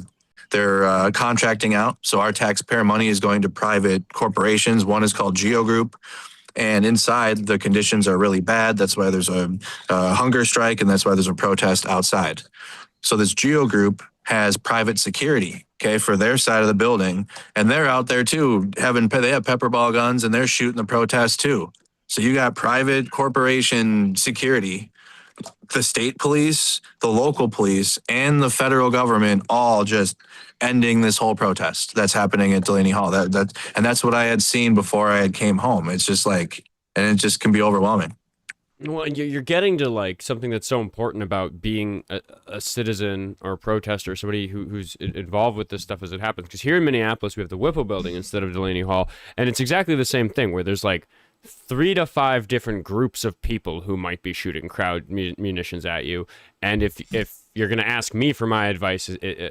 they're contracting out. So our taxpayer money is going to private corporations. One is called Geo Group. And inside, the conditions are really bad. That's why there's a hunger strike, and that's why there's a protest outside. So this Geo Group has private security, for their side of the building. And they're out there too, they have pepperball guns, and they're shooting the protest too. So you got private corporation security, the state police, the local police, and the federal government all just ending this whole protest that's happening at Delaney Hall. And that's what I had seen before I had came home. It's just and it just can be overwhelming. Well, you're getting to something that's so important about being a citizen or a protester, somebody who's involved with this stuff as it happens. Because here in Minneapolis, we have the Whipple building instead of Delaney Hall, and it's exactly the same thing where there's 3 to 5 different groups of people who might be shooting crowd munitions at you. And if you're going to ask me for my advice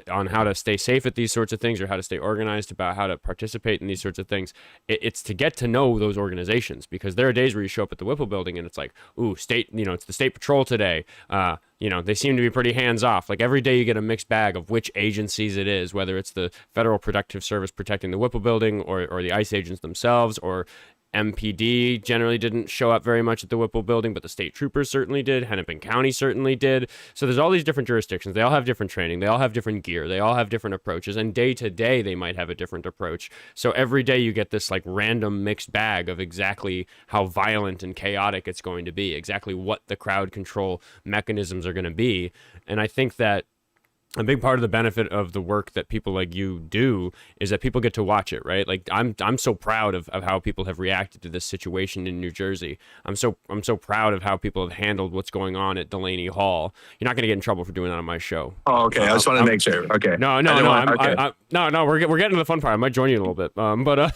on how to stay safe at these sorts of things, or how to stay organized about how to participate in these sorts of things, it's to get to know those organizations, because there are days where you show up at the Whipple building and it's like, ooh, it's the state patrol today. They seem to be pretty hands off. Every day you get a mixed bag of which agencies it is, whether it's the Federal Protective Service protecting the Whipple building, or the ICE agents themselves, or MPD generally didn't show up very much at the Whipple building, but the state troopers certainly did. Hennepin County certainly did. So there's all these different jurisdictions. They all have different training. They all have different gear. They all have different approaches. And day to day, they might have a different approach. So every day you get this random mixed bag of exactly how violent and chaotic it's going to be, exactly what the crowd control mechanisms are going to be. And I think that a big part of the benefit of the work that people like you do is that people get to watch it, right? I'm so proud of how people have reacted to this situation in New Jersey. I'm so proud of how people have handled what's going on at Delaney Hall. You're not going to get in trouble for doing that on my show. Oh, okay. I just wanted to make sure. Okay. No. We're getting to the fun part. I might join you a little bit, but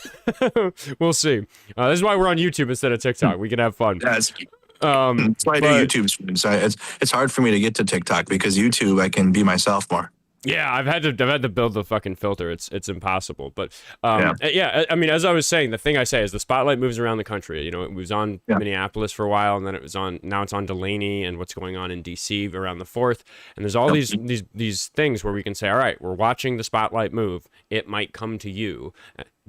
we'll see. This is why we're on YouTube instead of TikTok. We can have fun. Yes. That's why I do But YouTube streams. So it's hard for me to get to TikTok because YouTube I can be myself more. yeah, I've had to build the fucking filter. It's impossible. But Yeah. yeah, I mean, as I was saying, the thing I say is the spotlight moves around the country. You know, it was on Yeah. Minneapolis for a while, and then now it's on Delaney and what's going on in DC around the 4th. And there's all these things where we can say, all right, we're watching the spotlight move. It might come to you.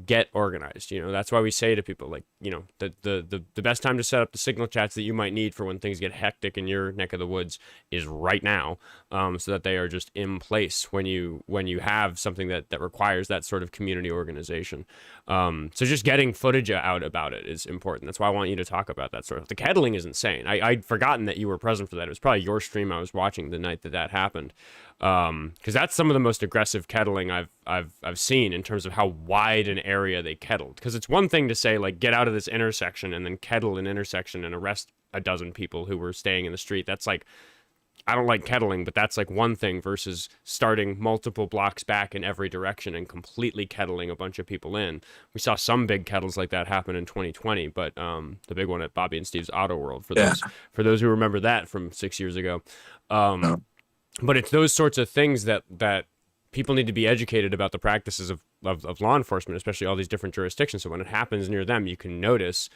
Get organized. You know, that's why we say to people, like, you know, the best time to set up the signal chats that you might need for when things get hectic in your neck of the woods is right now, so that they are just in place when you have something that requires that sort of community organization. So just getting footage out about it is important. That's why I want you to talk about that sort of. The kettling is insane. I'd forgotten that you were present for that. It was probably your stream I was watching the night that happened. Because that's some of the most aggressive kettling I've seen in terms of how wide an area they kettled. Because it's one thing to say, like, get out of this intersection and then kettle an intersection and arrest a dozen people who were staying in the street. That's like, I don't like kettling, but that's like one thing versus starting multiple blocks back in every direction and completely kettling a bunch of people in. We saw some big kettles like that happen in 2020, but the big one at Bobby and Steve's Auto World, for those who remember that from 6 years ago. No. But it's those sorts of things that people need to be educated about the practices of law enforcement, especially all these different jurisdictions. So when it happens near them, you can notice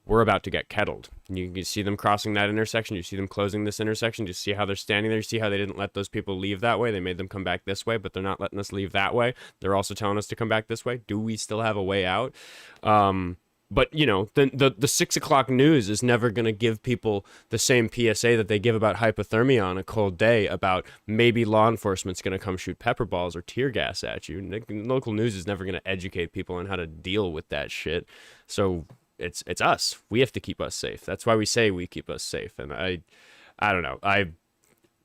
we're about to get kettled. And you can see them crossing that intersection. You see them closing this intersection. You see how they're standing there. You see how they didn't let those people leave that way. They made them come back this way, but they're not letting us leave that way. They're also telling us to come back this way. Do we still have a way out? But, you know, the 6 o'clock news is never going to give people the same PSA that they give about hypothermia on a cold day about maybe law enforcement's going to come shoot pepper balls or tear gas at you. Local news is never going to educate people on how to deal with that shit. So it's us. We have to keep us safe. That's why we say we keep us safe. And I don't know.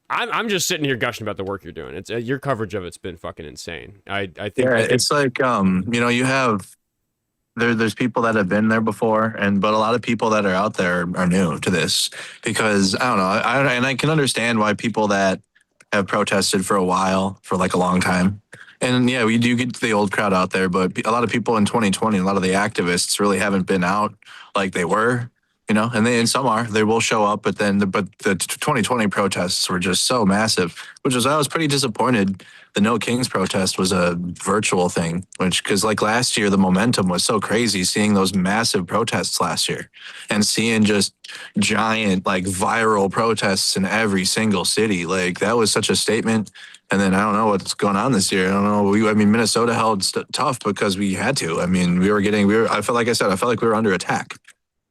I'm just sitting here gushing about the work you're doing. It's your coverage of it's been fucking insane. I think it's like you know, you have there's people that have been there before, but a lot of people that are out there are new to this because I don't know. And I can understand why people that have protested for a while, for like a long time. And yeah, we do get the old crowd out there, but a lot of people in 2020, a lot of the activists really haven't been out like they were, you know, and some are, they will show up, but the 2020 protests were just so massive, I was pretty disappointed. The No Kings protest was a virtual thing, because like last year, the momentum was so crazy, seeing those massive protests last year and seeing just giant, like viral protests in every single city. Like that was such a statement. And then I don't know what's going on this year. I don't know. I mean, Minnesota held tough because we had to. I mean, I felt like we were under attack.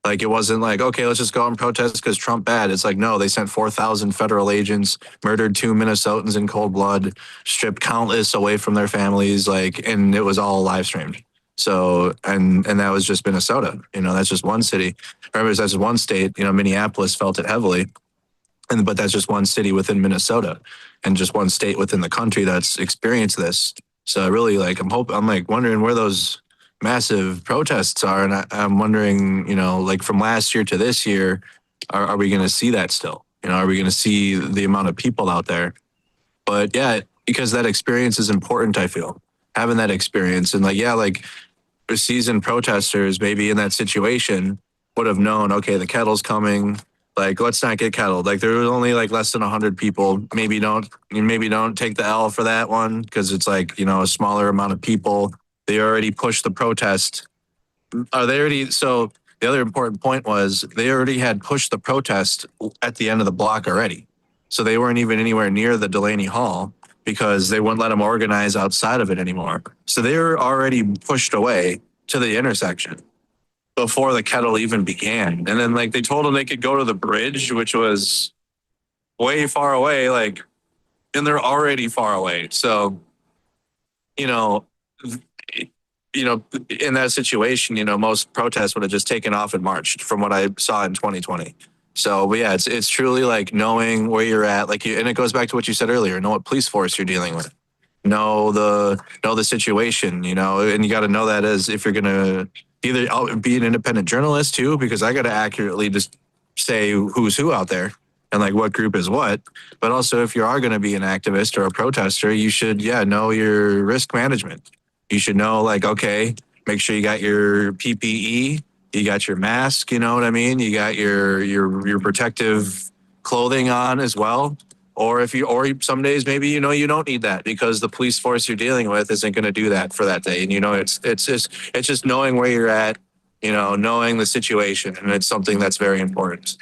Like, it wasn't like, okay, let's just go out and protest because Trump bad. It's like, no, they sent 4,000 federal agents, murdered 2 Minnesotans in cold blood, stripped countless away from their families, like, and it was all live streamed. So, and that was just Minnesota. You know, that's just one city. Remember, that's just one state. You know, Minneapolis felt it heavily. But that's just one city within Minnesota and just one state within the country that's experienced this. So really, like, I'm like wondering where those massive protests are. And I'm wondering, you know, like from last year to this year, are we going to see that still? You know, are we going to see the amount of people out there? But yeah, because that experience is important, I feel. Having that experience and like seasoned protesters maybe in that situation would have known, okay, the kettle's coming. Like, let's not get kettled. Like, there was only like less than 100 people. Maybe don't take the L for that one because it's like, you know, a smaller amount of people. They already pushed the protest. So the other important point was they already had pushed the protest at the end of the block already. So they weren't even anywhere near the Delaney Hall because they wouldn't let them organize outside of it anymore. So they were already pushed away to the intersection before the kettle even began. And then like they told them they could go to the bridge, which was way far away, like, and they're already far away. So, you know, in that situation, you know, most protests would have just taken off and marched from what I saw in 2020. So, but yeah, it's truly like knowing where you're at, like and it goes back to what you said earlier, know what police force you're dealing with, know the situation, you know, and you got to know that as if you're going to either be an independent journalist too, because I got to accurately just say who's who out there and like what group is what. But also if you are going to be an activist or a protester, you should, know your risk management. You should know like, okay, make sure you got your PPE, You got your mask, you know what I mean? You got your protective clothing on as well. Or some days maybe you don't need that because the police force you're dealing with isn't going to do that for that day. And it's just knowing where you're at, knowing the situation, and it's something that's very important.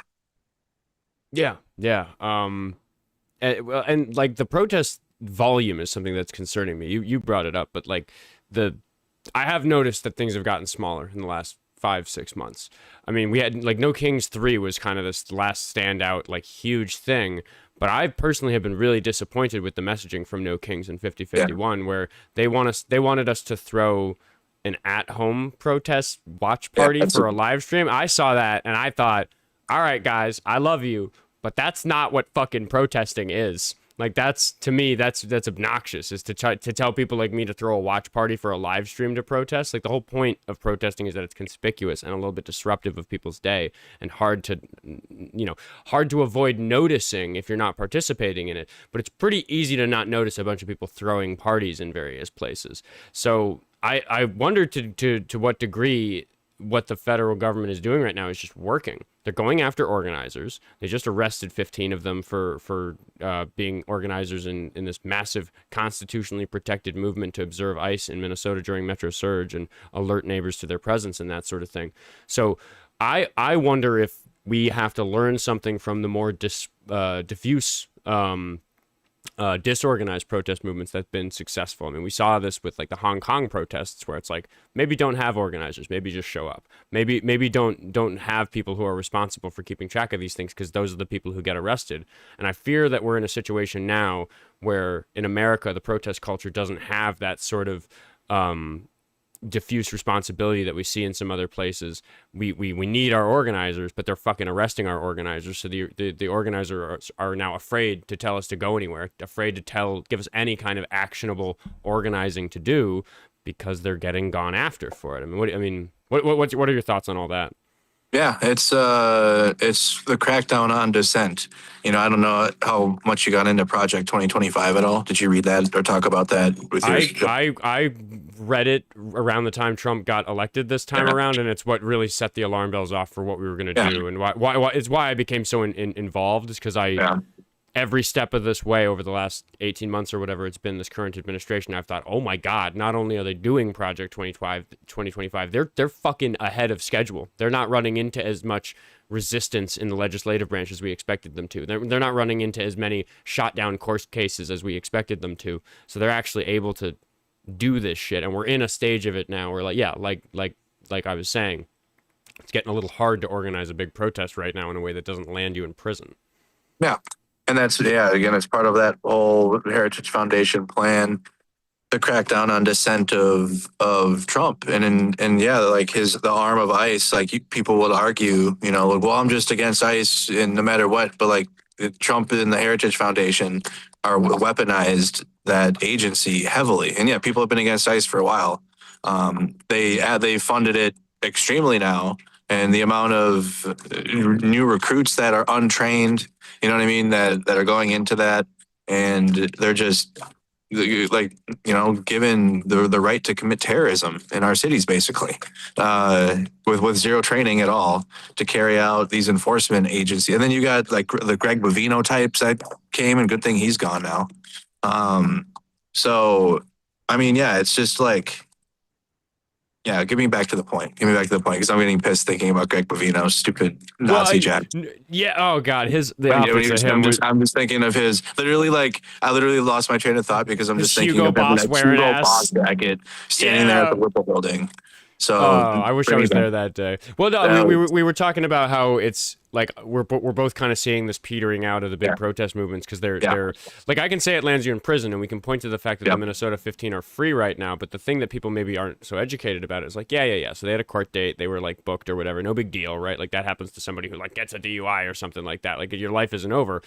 Yeah, yeah. And like the protest volume is something that's concerning me. You brought it up, but like I have noticed that things have gotten smaller in the last 5-6 months. I mean, we had like No Kings 3 was kind of this last standout, like huge thing. But I personally have been really disappointed with the messaging from No Kings and 5051, where they wanted us to throw an at-home protest watch party for a live stream. I saw that and I thought, all right, guys, I love you, but that's not what fucking protesting is. Like that's obnoxious, is to tell people like me to throw a watch party for a live stream to protest. Like the whole point of protesting is that it's conspicuous and a little bit disruptive of people's day and hard to avoid noticing if you're not participating in it. But it's pretty easy to not notice a bunch of people throwing parties in various places. So I wonder to what degree what the federal government is doing right now is just working. They're going after organizers. They just arrested 15 of them for being organizers in this massive constitutionally protected movement to observe ICE in Minnesota during Metro Surge and alert neighbors to their presence and that sort of thing. So I wonder if we have to learn something from the more diffuse disorganized protest movements that've been successful. I mean, we saw this with like the Hong Kong protests, where it's like maybe don't have organizers, maybe just show up, maybe don't have people who are responsible for keeping track of these things, because those are the people who get arrested. And I fear that we're in a situation now where in America the protest culture doesn't have that sort of diffuse responsibility that we see in some other places. We need our organizers, but they're fucking arresting our organizers. So the organizers are now afraid to tell us to go anywhere, afraid to give us any kind of actionable organizing to do, because they're getting gone after for it. What are your thoughts on all that? Yeah, it's the crackdown on dissent. I don't know how much you got into Project 2025 at all. Did you read that or talk about that with your? I read it around the time Trump got elected this time around, and it's what really set the alarm bells off for what we were going to do, and why it's why I became so involved, is because every step of this way over the last 18 months or whatever it's been, this current administration, I've thought, oh my God, not only are they doing Project 2025, they're fucking ahead of schedule. They're not running into as much resistance in the legislative branch as we expected them to. They're not running into as many shot down court cases as we expected them to. So they're actually able to do this shit. And we're in a stage of it now where like I was saying, it's getting a little hard to organize a big protest right now in a way that doesn't land you in prison. Yeah. And again, it's part of that whole Heritage Foundation plan, the crackdown on dissent of Trump. And like the arm of ICE, like people would argue, well, I'm just against ICE and no matter what, but like Trump and the Heritage Foundation are weaponized that agency heavily. And people have been against ICE for a while. They funded it extremely now. And the amount of new recruits that are untrained, you know what I mean, that are going into that, and they're just like, given the right to commit terrorism in our cities, basically, with zero training at all to carry out these enforcement agencies. And then you got like the Greg Bovino types that came, and good thing he's gone now. It's just like, give me back to the point. Because I'm getting pissed thinking about Greg Bovino, stupid Nazi Jack. Yeah. Oh God, I'm just thinking of his. Literally, like I literally lost my train of thought because I'm just thinking Hugo of him in that Boss Hugo Boss jacket standing there at the Whipple building. So I wish I was there that day. Well, no, we were talking about how it's like we're both kind of seeing this petering out of the big protest movements, because they're like, I can say it lands you in prison, and we can point to the fact that the Minnesota 15 are free right now. But the thing that people maybe aren't so educated about is like, yeah. So they had a court date, they were like booked or whatever, no big deal, right? Like that happens to somebody who like gets a DUI or something like that. Like your life isn't over.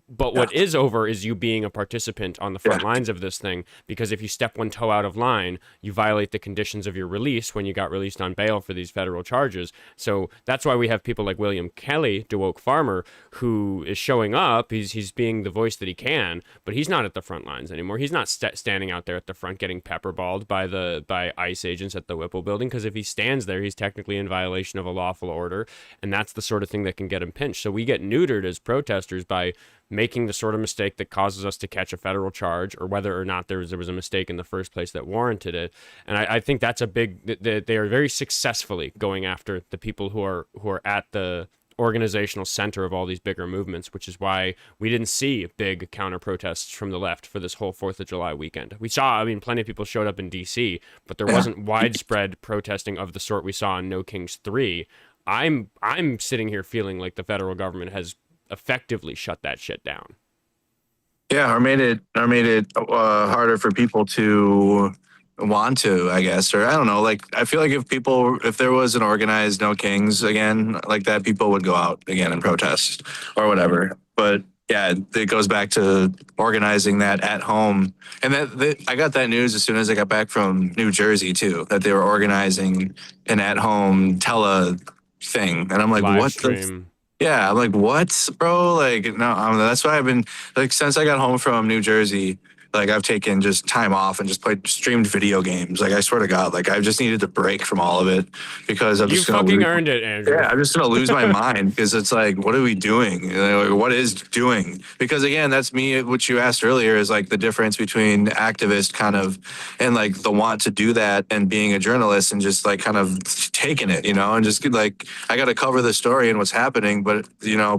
But what is over is you being a participant on the front lines of this thing, because if you step one toe out of line, you violate the conditions of your release when you got released on bail for these federal charges. So that's why we have people like William Kelly, DeWoke Farmer, who is showing up. He's being the voice that he can, but he's not at the front lines anymore. He's not standing out there at the front getting pepperballed by ICE agents at the Whipple building, because if he stands there, he's technically in violation of a lawful order, and that's the sort of thing that can get him pinched. So we get neutered as protesters by making the sort of mistake that causes us to catch a federal charge, or whether or not there was a mistake in the first place that warranted it. And I think that's a big, they are very successfully going after the people who are at the organizational center of all these bigger movements, which is why we didn't see big counter protests from the left for this whole 4th of July weekend. We saw, I mean, plenty of people showed up in DC, but there wasn't widespread protesting of the sort we saw in No Kings 3. I'm sitting here feeling like the federal government has effectively shut that shit down. Yeah, or made it harder for people to want to, I guess, or I don't know. Like, I feel like if there was an organized No Kings again like that, people would go out again and protest or whatever. But yeah, it goes back to organizing that at home. And I got that news as soon as I got back from New Jersey too, that they were organizing an at-home tele thing, and I'm like, what the? Yeah, I'm like, what, bro? Like, no, that's why I've been, like, since I got home from New Jersey, like, I've taken just time off and just streamed video games. Like, I swear to God, like, I just needed to break from all of it, because I'm just fucking earned it, Andrew. Yeah, I'm just gonna lose my mind, because it's like, what are we doing? Like, what is doing? Because again, that's me. What you asked earlier is like the difference between activist kind of and like the want to do that and being a journalist and just like kind of taking it, and just like, I got to cover the story and what's happening, but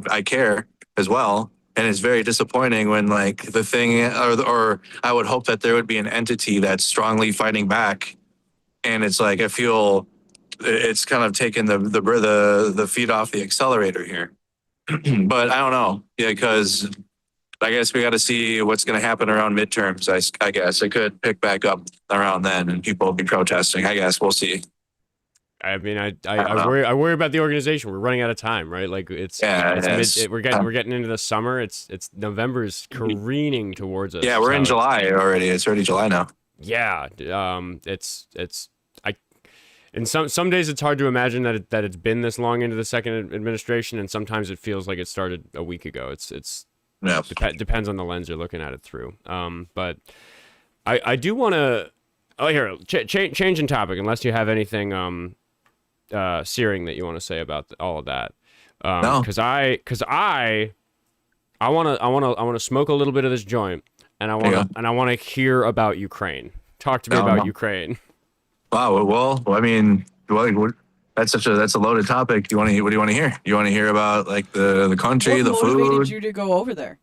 I care as well. And it's very disappointing when like the thing, or I would hope that there would be an entity that's strongly fighting back. And it's like, I feel it's kind of taken the feet off the accelerator here. But I don't know. Yeah, because I guess we got to see what's going to happen around midterms. I guess it could pick back up around then and people will be protesting. I guess we'll see. I mean, I worry about the organization. We're running out of time, right? Like we're getting into the summer. It's November's careening towards us. Yeah, we're in July already. It's already July now. Yeah, and some days it's hard to imagine that it's been this long into the second administration, and sometimes it feels like it started a week ago. It's depends on the lens you're looking at it through. But I do want to. Oh, here, changing topic. Unless you have anything searing that you want to say about all of that. No. Because I want to smoke a little bit of this joint, and I want to hear about Ukraine. Talk to me about Ukraine. Wow. Well, I mean, that's a loaded topic. What do you want to hear? You want to hear about like the country, the food? What motivated you to go over there?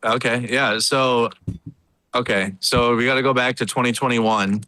Okay. Yeah. So we got to go back to 2021.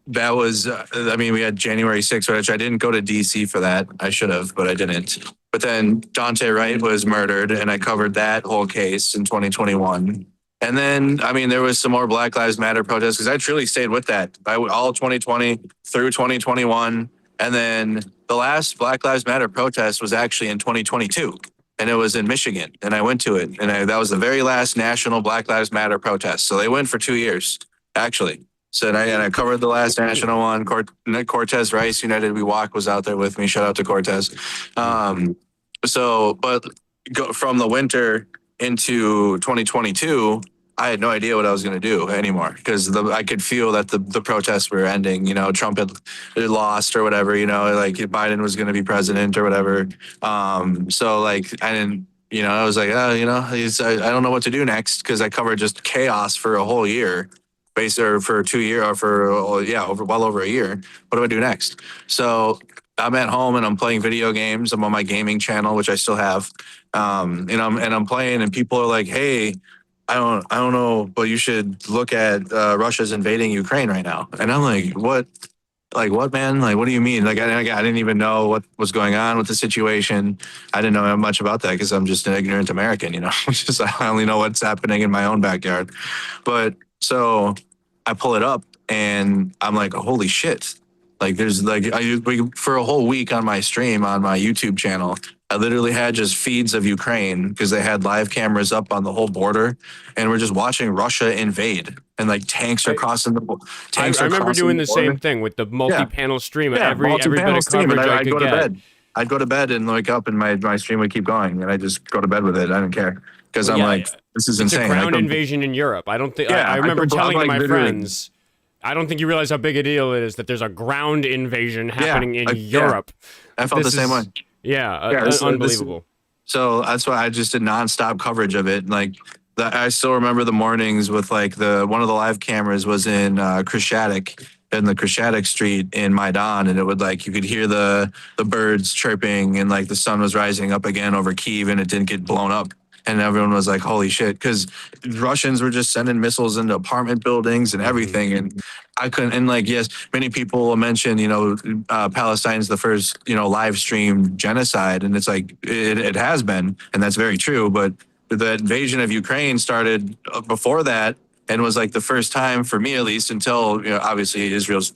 That was, we had January 6th, which I didn't go to DC for that. I should have, but I didn't. But then Dante Wright was murdered, and I covered that whole case in 2021. And then, there was some more Black Lives Matter protests, because I truly stayed with that all 2020 through 2021. And then the last Black Lives Matter protest was actually in 2022, and it was in Michigan, and I went to it. And that was the very last national Black Lives Matter protest. So they went for 2 years, actually. So I covered the last national one. Cortez Rice United We Walk was out there with me. Shout out to Cortez. But from the winter into 2022, I had no idea what I was going to do anymore, because I could feel that the protests were ending. Trump had lost or whatever. Like Biden was going to be president or whatever. So like I didn't. I was like, I don't know what to do next, because I covered just chaos for a whole year. For 2 years, or for well over a year. What do I do next? So I'm at home and I'm playing video games. I'm on my gaming channel, which I still have. I'm playing, and people are like, "Hey, I don't know, but you should look at Russia's invading Ukraine right now." And I'm like, "What? Like what, man? Like what do you mean?" Like I didn't even know what was going on with the situation. I didn't know much about that, because I'm just an ignorant American. I only know what's happening in my own backyard. But so I pull it up, and I'm like, holy shit. Like there's like, for a whole week on my stream, on my YouTube channel, I literally had just feeds of Ukraine because they had live cameras up on the whole border, and we're just watching Russia invade, and like tanks are I, crossing the I tanks are remember crossing doing the the same border. thing with the Yeah, multi-panel stream. yeah, Every bit multi-panel of stream, and coverage I I'd could go to get. bed. I'd go to bed and wake up, and my stream would keep going, and I just go to bed with it. I didn't care because Well, I'm yeah, like, this is it's a insane. ground invasion in Europe. I don't think I Yeah, remember I'm telling to like my literally, friends, I don't think you realize how big a deal it is that there's a ground invasion yeah, happening in yeah. Europe. I felt the This same way. is yeah, Yeah, this unbelievable. so that's why I just did nonstop coverage of it. Like I still remember the mornings with like one of the live cameras was in Krishadek, in the Krishadek Street in Maidan, and it would like you could hear the birds chirping, and like the sun was rising up again over Kyiv, and it didn't get blown up. And everyone was like, "Holy shit!" Because Russians were just sending missiles into apartment buildings and everything, and I couldn't. And like, yes, many people will mention, Palestine's the first, live stream genocide, and it's like it has been, and that's very true. But the invasion of Ukraine started before that, and was like the first time for me, at least, until obviously Israel's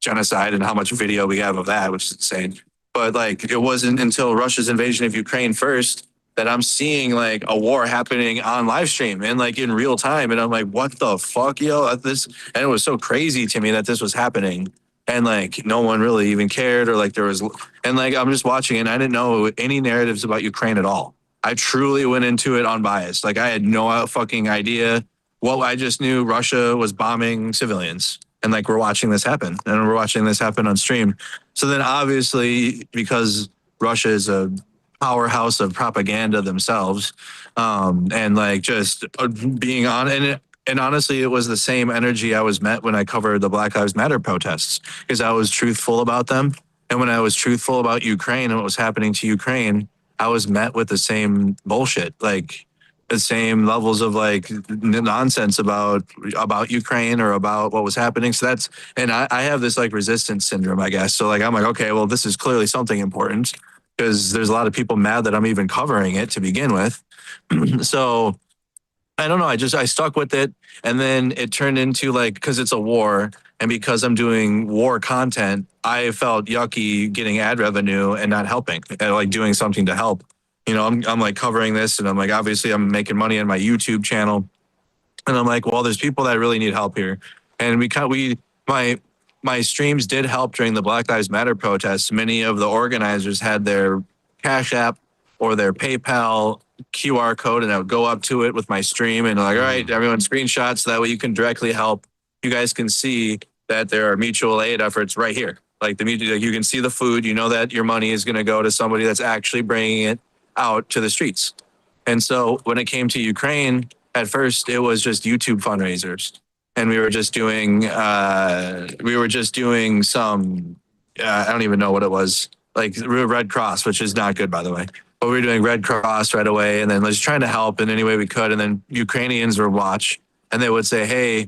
genocide and how much video we have of that, which is insane. But like, it wasn't until Russia's invasion of Ukraine first that I'm seeing like a war happening on live stream and like in real time. And I'm like, what the fuck, yo? This, and it was so crazy to me that this was happening. And like no one really even cared, or like there was, and like I'm just watching it and I didn't know any narratives about Ukraine at all. I truly went into it unbiased. Like I had no fucking idea. Well, I just knew Russia was bombing civilians. And like we're watching this happen, and we're watching this happen on stream. So then obviously, because Russia is a powerhouse of propaganda themselves, and like just being on, and honestly it was the same energy I was met when I covered the Black Lives Matter protests, because I was truthful about them. And when I was truthful about Ukraine and what was happening to Ukraine, I was met with the same bullshit, like the same levels of like nonsense about Ukraine or about what was happening. So that's, and I have this like resistance syndrome, I guess. So like I'm like, okay, well, this is clearly something important, because there's a lot of people mad that I'm even covering it to begin with. So I don't know. I stuck with it, and then it turned into like, because it's a war, and because I'm doing war content, I felt yucky getting ad revenue and not helping, and like doing something to help. I'm like covering this, and I'm like, obviously I'm making money on my YouTube channel, and I'm like, well, there's people that really need help here, and my streams did help during the Black Lives Matter protests. Many of the organizers had their Cash App or their PayPal QR code, and I would go up to it with my stream and like, all right, everyone screenshots, so that way you can directly help. You guys can see that there are mutual aid efforts right here. Like you can see the food, that your money is going to go to somebody that's actually bringing it out to the streets. And so when it came to Ukraine, at first it was just YouTube fundraisers. And we were just doing some, I don't even know what it was, like Red Cross, which is not good, by the way. But we were doing Red Cross right away, and then just trying to help in any way we could. And then Ukrainians would watch, and they would say, hey,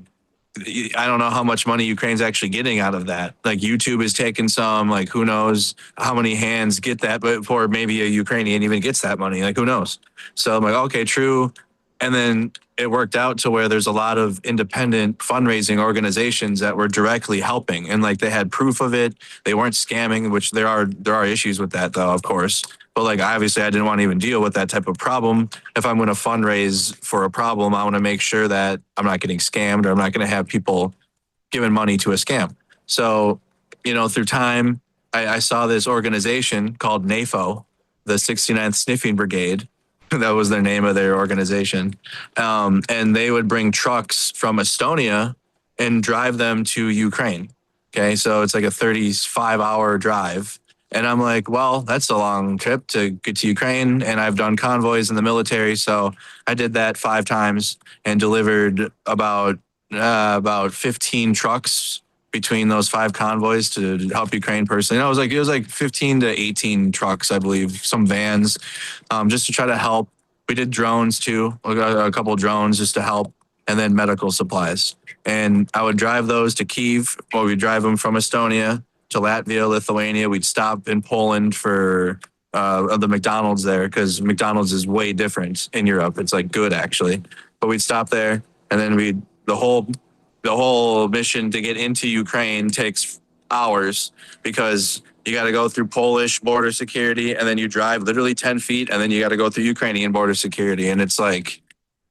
I don't know how much money Ukraine's actually getting out of that. Like YouTube is taking some, like who knows how many hands get that, but before maybe a Ukrainian even gets that money, like who knows? So I'm like, okay, true. And then it worked out to where there's a lot of independent fundraising organizations that were directly helping, and like they had proof of it. They weren't scamming, which there are issues with that though, of course. But like obviously I didn't want to even deal with that type of problem. If I'm going to fundraise for a problem, I want to make sure that I'm not getting scammed, or I'm not going to have people giving money to a scam. So, through time, I saw this organization called NAFO, the 69th Sniffing Brigade. That was their name of their organization. And they would bring trucks from Estonia and drive them to Ukraine. Okay, so it's like a 35-hour drive. And I'm like, well, that's a long trip to get to Ukraine. And I've done convoys in the military. So I did that 5 times and delivered about 15 trucks between those 5 convoys to help Ukraine personally. And it was like 15 to 18 trucks, I believe, some vans, just to try to help. We did drones too, a couple of drones just to help, and then medical supplies. And I would drive those to Kyiv, or we'd drive them from Estonia to Latvia, Lithuania. We'd stop in Poland for the McDonald's there, because McDonald's is way different in Europe. It's like good actually, but we'd stop there, and then the whole mission to get into Ukraine takes hours, because you got to go through Polish border security, and then you drive literally 10 feet, and then you got to go through Ukrainian border security. And it's like,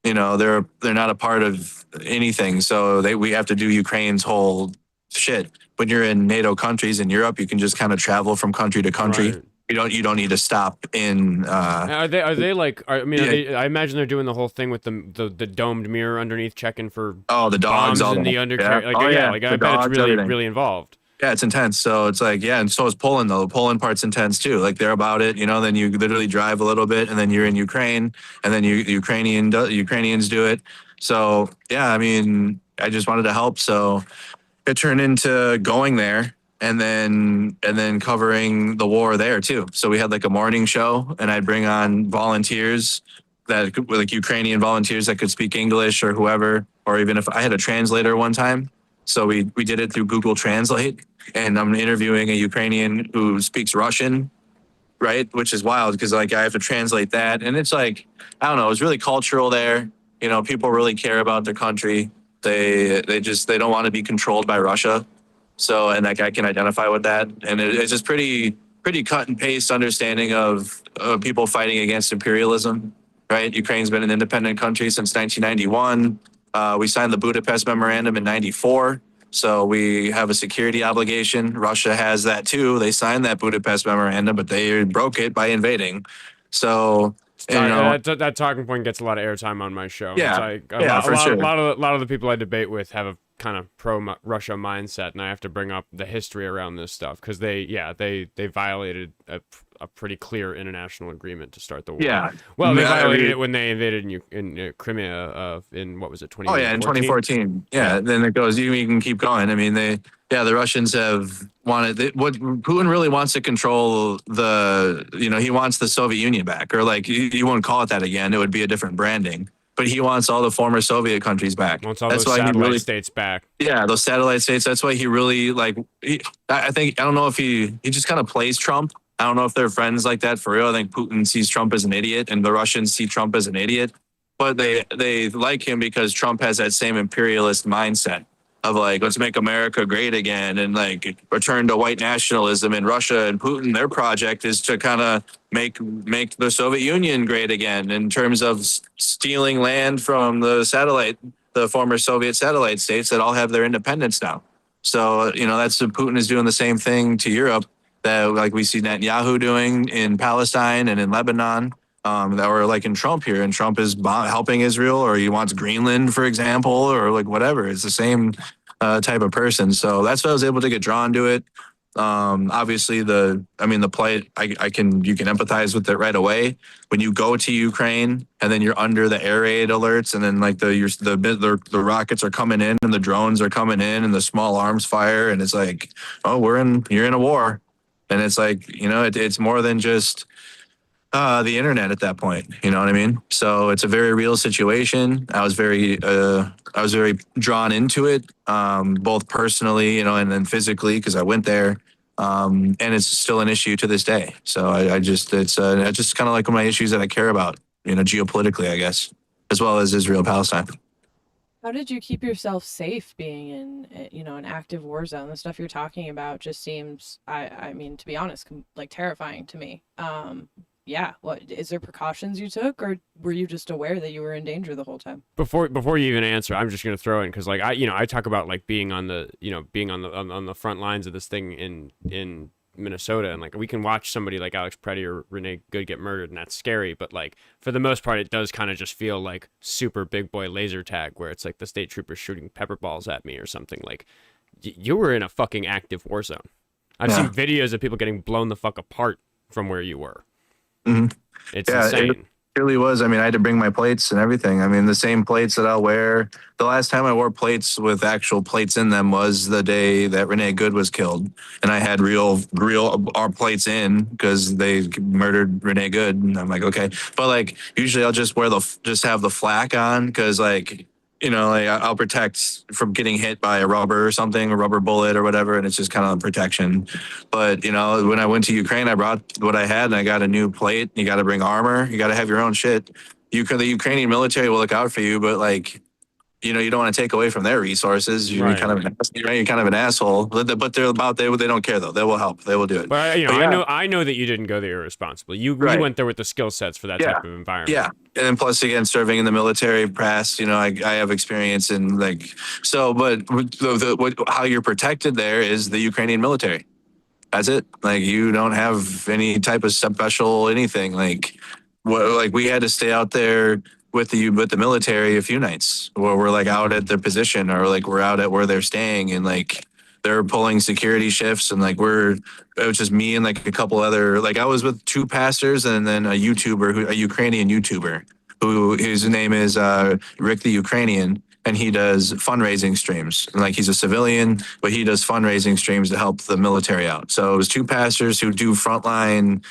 they're not a part of anything. So we have to do Ukraine's whole shit. When you're in NATO countries in Europe, you can just kind of travel from country to country. Right. You don't need to stop in. Are they like? I imagine they're doing the whole thing with the domed mirror underneath, checking for the dogs, bombs in the undercarriage. I bet it's really everything. really involved. Yeah, it's intense. So it's like, and so is Poland though. The Poland part's intense too. Like they're about it, Then you literally drive a little bit, and then you're in Ukraine, and then Ukrainians do it. So yeah, I just wanted to help. So it turned into going there and then covering the war there too. So we had like a morning show, and I'd bring on volunteers like Ukrainian volunteers that could speak English or whoever, or even if I had a translator one time. So we did it through Google Translate, and I'm interviewing a Ukrainian who speaks Russian, right? Which is wild because like I have to translate that, and it's like, I don't know, it's really cultural there. People really care about their country. They don't want to be controlled by Russia. So, and like I can identify with that, and it's just pretty cut and paste understanding of people fighting against imperialism, right? Ukraine's been an independent country since 1991. We signed the Budapest Memorandum in 94. So we have a security obligation. Russia has that too. They signed that Budapest Memorandum, but they broke it by invading. So, that talking point gets a lot of airtime on my show. Yeah, It's like sure. A lot of the people I debate with have a kind of pro-Russia mindset, and I have to bring up the history around this stuff because they violated a pretty clear international agreement to start the war. Yeah. Well, they violated it when they invaded in Crimea in what was it, 2014? Oh yeah, in 2014. Yeah, then it goes. You can keep going. The Russians have wanted what Putin really wants to control he wants the Soviet Union back, or like you wouldn't call it that again. It would be a different branding. But he wants all the former Soviet countries back. Wants all those satellite states back. Yeah, those satellite states. That's why he really I don't know if he just kind of plays Trump. I don't know if they're friends like that for real. I think Putin sees Trump as an idiot, and the Russians see Trump as an idiot. But they like him because Trump has that same imperialist mindset of like, let's make America great again, and like return to white nationalism. And Russia and Putin, their project is to kind of make the Soviet Union great again in terms of stealing land from the former Soviet satellite states that all have their independence now. So, that's what Putin is doing the same thing to Europe that like we see Netanyahu doing in Palestine and in Lebanon. That were like in Trump here, and Trump is helping Israel, or he wants Greenland, for example, or like whatever. It's the same type of person. So that's why I was able to get drawn to it. Obviously, the plight, you can empathize with it right away. When you go to Ukraine and then you're under the air raid alerts, and then like the rockets are coming in and the drones are coming in and the small arms fire, and it's like, oh, you're in a war, and it's like, it's more than just the internet at that point, you know what I mean? So it's a very real situation. I was very drawn into it, both personally, and then physically, because I went there, and it's still an issue to this day. So it's just kind of like my issues that I care about, geopolitically, I guess, as well as Israel, Palestine. How did you keep yourself safe being in, an active war zone? The stuff you're talking about just seems, to be honest, like terrifying to me. Yeah. What is there precautions you took, or were you just aware that you were in danger the whole time? Before you even answer, I'm just gonna throw in because like I talk about like being on the front lines of this thing in Minnesota, and like we can watch somebody like Alex Preddy or Renee Good get murdered, and that's scary. But like for the most part, it does kind of just feel like super big boy laser tag, where it's like the state troopers shooting pepper balls at me or something. Like you were in a fucking active war zone. I've seen videos of people getting blown the fuck apart from where you were. Mm-hmm. It's insane. It really was. I had to bring my plates and everything. The same plates that I'll wear. The last time I wore plates with actual plates in them was the day that Renee Good was killed. And I had real our plates in because they murdered Renee Good. And I'm like, okay. But like, usually I'll just have the flak on because like, I'll protect from getting hit by a rubber or something, a rubber bullet or whatever, and it's just kind of protection. But, when I went to Ukraine, I brought what I had, and I got a new plate. You got to bring armor. You got to have your own shit. The Ukrainian military will look out for you, but, like, you don't want to take away from their resources. You're Right. kind of you're kind of an asshole. But they don't care though. They will help. They will do it. But But yeah, I know that you didn't go there irresponsibly. You right. went there with the skill sets for that Yeah. type of environment. Yeah. And then plus again, serving in the military brass, I have experience in like, so, but how you're protected there is the Ukrainian military. That's it. Like you don't have any type of special anything. Like we had to stay out there with the military a few nights where we're like out at their position or like we're out at where they're staying and like they're pulling security shifts and like it was just me and like a couple other, like I was with two pastors and then a Ukrainian YouTuber his name is Rick the Ukrainian, and he does fundraising streams. And like he's a civilian, but he does fundraising streams to help the military out. So it was two pastors who do frontline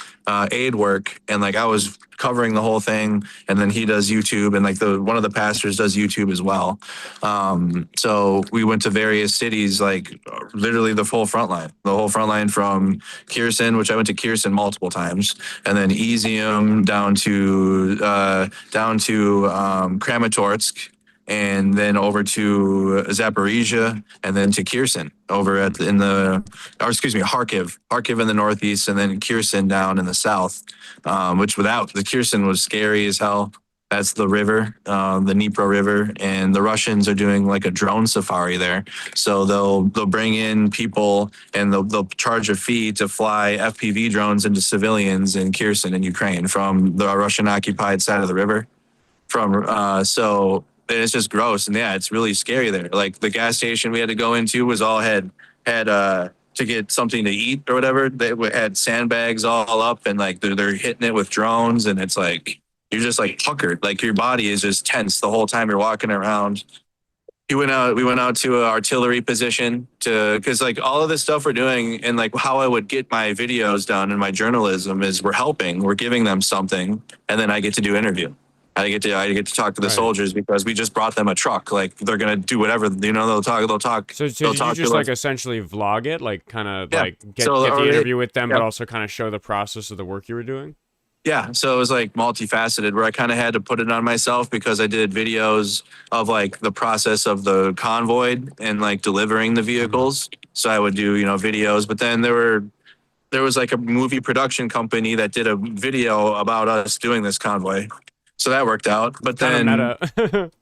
aid work, and like I was covering the whole thing, and then he does YouTube, and like one of the pastors does YouTube as well. So we went to various cities, like literally the whole front line from Kherson, which I went to Kherson multiple times, and then Izium down to Kramatorsk, and then over to Zaporizhia, and then to Kherson Kharkiv in the northeast, and then Kherson down in the south. Which without the Kherson was scary as hell. That's the river, the Dnipro River, and the Russians are doing like a drone safari there. So they'll bring in people and they'll charge a fee to fly FPV drones into civilians in Kherson in Ukraine from the Russian occupied side of the river. So it's just gross, and yeah, it's really scary there. Like the gas station we had to go into was all had to get something to eat or whatever. They had sandbags all up, and like they're hitting it with drones, and it's like you're just like puckered, like your body is just tense the whole time you're walking around. We went out to an artillery position because like all of this stuff we're doing and like how I would get my videos done and my journalism is we're giving them something, and then I get to do interview. I get to talk to the soldiers because we just brought them a truck. Like they're gonna do whatever, they'll talk. So did you just like essentially vlog it, like kind of like get the interview with them, but also kind of show the process of the work you were doing? Yeah, so it was like multifaceted where I kind of had to put it on myself because I did videos of like the process of the convoy and like delivering the vehicles. So I would do, videos, but then there was like a movie production company that did a video about us doing this convoy. So that worked out. But then meta.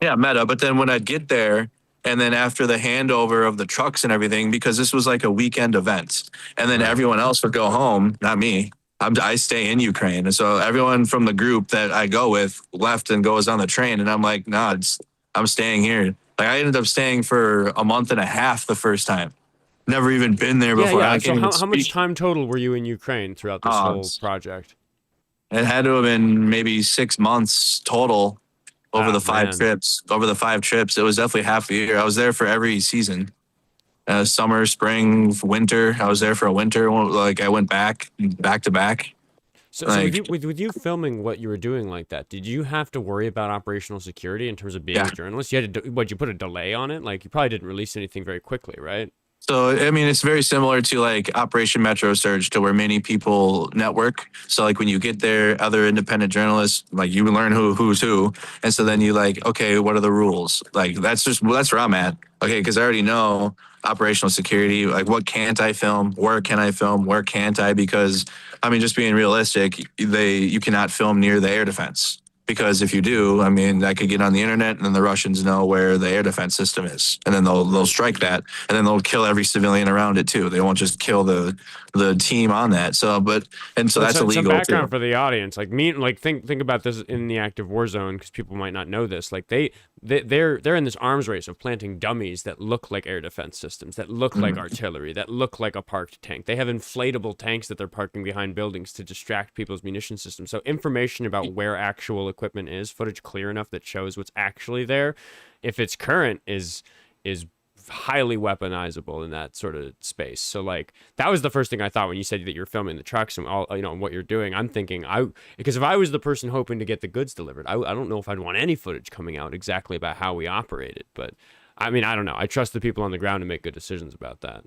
Yeah, meta. But then when I'd get there, and then after the handover of the trucks and everything, because this was like a weekend event, and then everyone else would go home, not me. I stay in Ukraine. And so everyone from the group that I go with left and goes on the train. And I'm like, nah, I'm staying here. Like I ended up staying for a month and a half the first time. Never even been there before. Yeah. So how much time total were you in Ukraine throughout this whole project? It had to have been maybe 6 months total over the five trips. Over the 5 trips, it was definitely half a year. I was there for every season. Summer, spring, winter. I was there for a winter. Like I went back to back. So with you filming what you were doing like that, did you have to worry about operational security in terms of being a journalist? You had to, you put a delay on it? Like you probably didn't release anything very quickly, right? So, I mean, it's very similar to like Operation Metro Surge, to where many people network. So like when you get there, other independent journalists, like you learn who's who. And so then you like, okay, what are the rules? Like that's where I'm at. Okay, because I already know operational security, like what can't I film? Where can I film? Where can't I? Because I mean, just being realistic, you cannot film near the air defense. Because if you do, I mean, that could get on the internet, and then the Russians know where the air defense system is, and then they'll strike that, and then they'll kill every civilian around it too. They won't just kill the team on that. So that's illegal. Some background too. For the audience, think about this in the active war zone, because people might not know this. Like they're in this arms race of planting dummies that look like air defense systems, that look like artillery, that look like a parked tank. They have inflatable tanks that they're parking behind buildings to distract people's munition systems. So information about where actual equipment is, footage clear enough that shows what's actually there, if it's current, is highly weaponizable in that sort of space. So like that was the first thing I thought when you said that you're filming the trucks and all, what you're doing. I'm thinking because if I was the person hoping to get the goods delivered, I don't know if I'd want any footage coming out exactly about how we operated. But I mean, I don't know. I trust the people on the ground to make good decisions about that.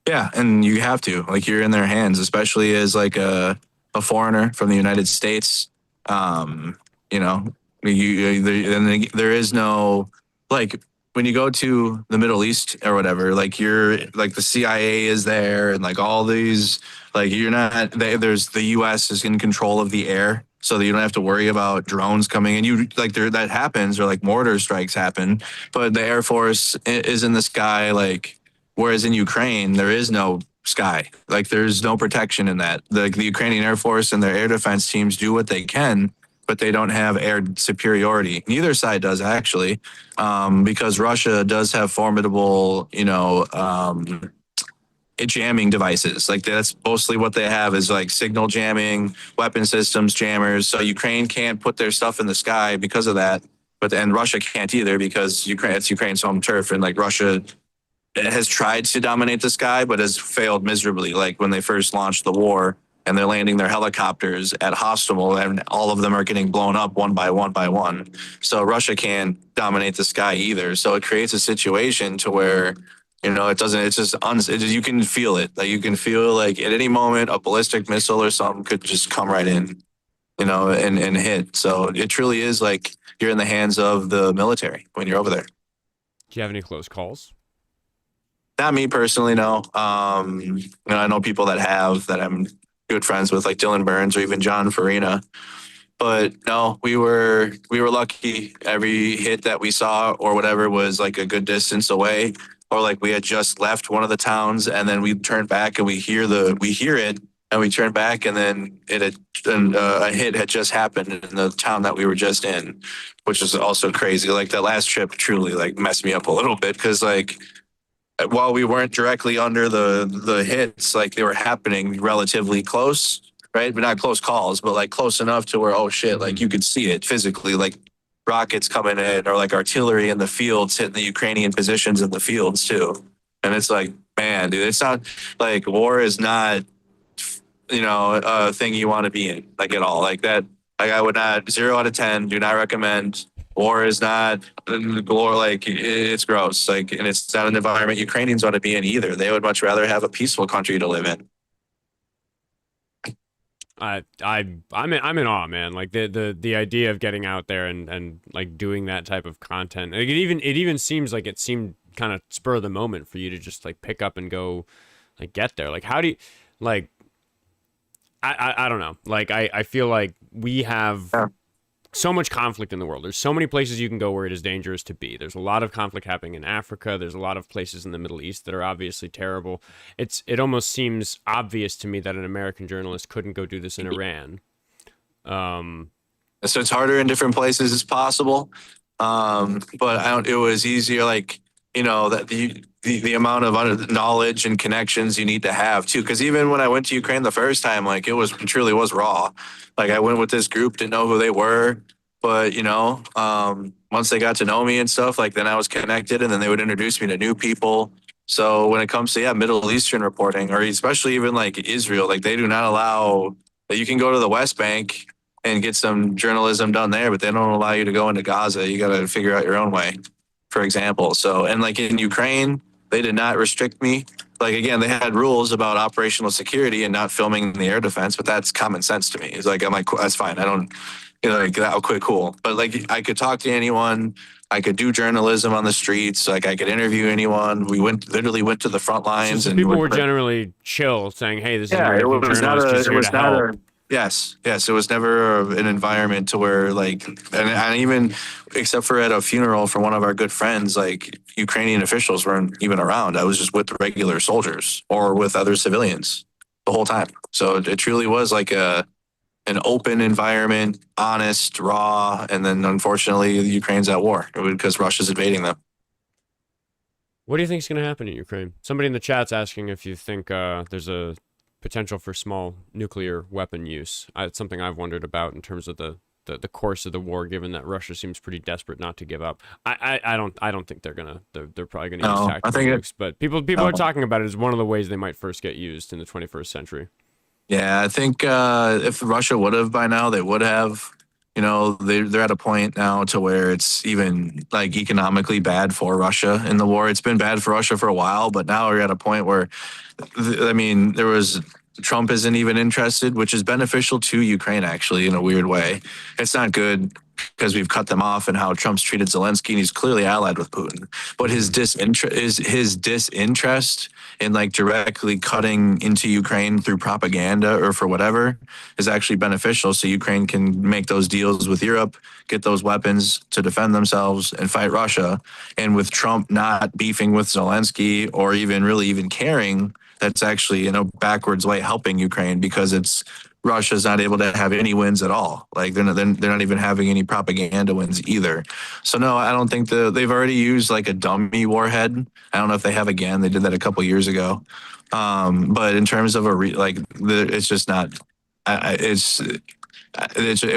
Yeah, and you have to, like, you're in their hands, especially as like a foreigner from the United States. There is no, like, when you go to the Middle East or whatever, like you're like the CIA is there and like all these, like you're not there's the US is in control of the air so that you don't have to worry about drones coming in. You like there that happens, or like mortar strikes happen, but the Air Force is in the sky, like, whereas in Ukraine there is no sky. Like there's no protection in that. The Ukrainian Air Force and their air defense teams do what they can, but they don't have air superiority. Neither side does, actually, because Russia does have formidable, jamming devices. Like that's mostly what they have, is like signal jamming, weapon systems, jammers. So Ukraine can't put their stuff in the sky because of that, but and Russia can't either because it's Ukraine's home turf, and like Russia has tried to dominate the sky but has failed miserably. Like when they first launched the war, and they're landing their helicopters at Hostomel, and all of them are getting blown up one by one by one. So Russia can't dominate the sky either. So it creates a situation to where, it doesn't, it's just, you can feel it. Like you can feel like at any moment a ballistic missile or something could just come right in, and hit. So it truly is like you're in the hands of the military when you're over there. Do you have any close calls? Not me personally, no. I know people that I'm good friends with, like Dylan Burns or even John Farina. But no, we were lucky. Every hit that we saw or whatever was like a good distance away, or like we had just left one of the towns and then we turned back and we hear it and we turn back and then a hit had just happened in the town that we were just in, which is also crazy. Like that last trip truly like messed me up a little bit, because like, while we weren't directly under the hits, like they were happening relatively close, right? But not close calls, but like close enough to where, oh shit, like you could see it physically, like rockets coming in, or like artillery in the fields hitting the Ukrainian positions in the fields too. And it's like, man, dude, it's not like war is not, a thing you want to be in, like at all. Like that, like I would not, 0 out of 10, do not recommend. War is not glory, like it's gross, like, and it's not an environment Ukrainians want to be in either. They would much rather have a peaceful country to live in. I'm in awe, man. Like the idea of getting out there and like doing that type of content. Like it even seems like it seemed kind of spur of the moment for you to just like pick up and go like get there. Like how do you like I don't know. Like I feel like we have so much conflict in the world. There's so many places you can go where it is dangerous to be. There's a lot of conflict happening in Africa. There's a lot of places in the Middle East that are obviously terrible. It almost seems obvious to me that an American journalist couldn't go do this in Iran. So it's harder in different places as possible. But it was easier, like, that the amount of knowledge and connections you need to have too. Because even when I went to Ukraine the first time, like it truly was raw. Like I went with this group, didn't know who they were, but once they got to know me and stuff, like then I was connected, and then they would introduce me to new people. So when it comes to Middle Eastern reporting, or especially even like Israel, like they do not allow that. You can go to the West Bank and get some journalism done there, but they don't allow you to go into Gaza. You got to figure out your own way, for example. So, and like in Ukraine, they did not restrict me. Like, again, they had rules about operational security and not filming the air defense, but that's common sense to me. It's like, I'm like, that's fine. I don't, like, that, quit, cool. But like, I could talk to anyone. I could do journalism on the streets. Like, I could interview anyone. We literally went to the front lines. So and people were generally chill, saying, hey, this is American journalist, just here to help. Yes. It was never an environment to where like, and even except for at a funeral for one of our good friends, like Ukrainian officials weren't even around. I was just with the regular soldiers or with other civilians the whole time. So it truly was like an open environment, honest, raw. And then unfortunately, the Ukraine's at war because Russia's invading them. What do you think is going to happen in Ukraine? Somebody in the chat's asking if you think there's a potential for small nuclear weapon use. It's something I've wondered about in terms of the course of the war, given that Russia seems pretty desperate not to give up. I don't think they're probably gonna use tactical nukes, but people are talking about it as one of the ways they might first get used in the 21st century. Yeah, I think if Russia would have by now, they would have. They're at a point now to where it's even like economically bad for Russia in the war. It's been bad for Russia for a while, but now we're at a point where, Trump isn't even interested, which is beneficial to Ukraine, actually, in a weird way. It's not good because we've cut them off, and how Trump's treated Zelensky, and he's clearly allied with Putin. But his disinterest in like directly cutting into Ukraine through propaganda or for whatever is actually beneficial. So Ukraine can make those deals with Europe, get those weapons to defend themselves and fight Russia. And with Trump not beefing with Zelensky or even caring, that's actually in a backwards way helping Ukraine, because it's Russia's not able to have any wins at all. Like they're not even having any propaganda wins either. So no, I don't think they've already used like a dummy warhead. I don't know if they have again. They did that a couple years ago. But in terms of it's just not. It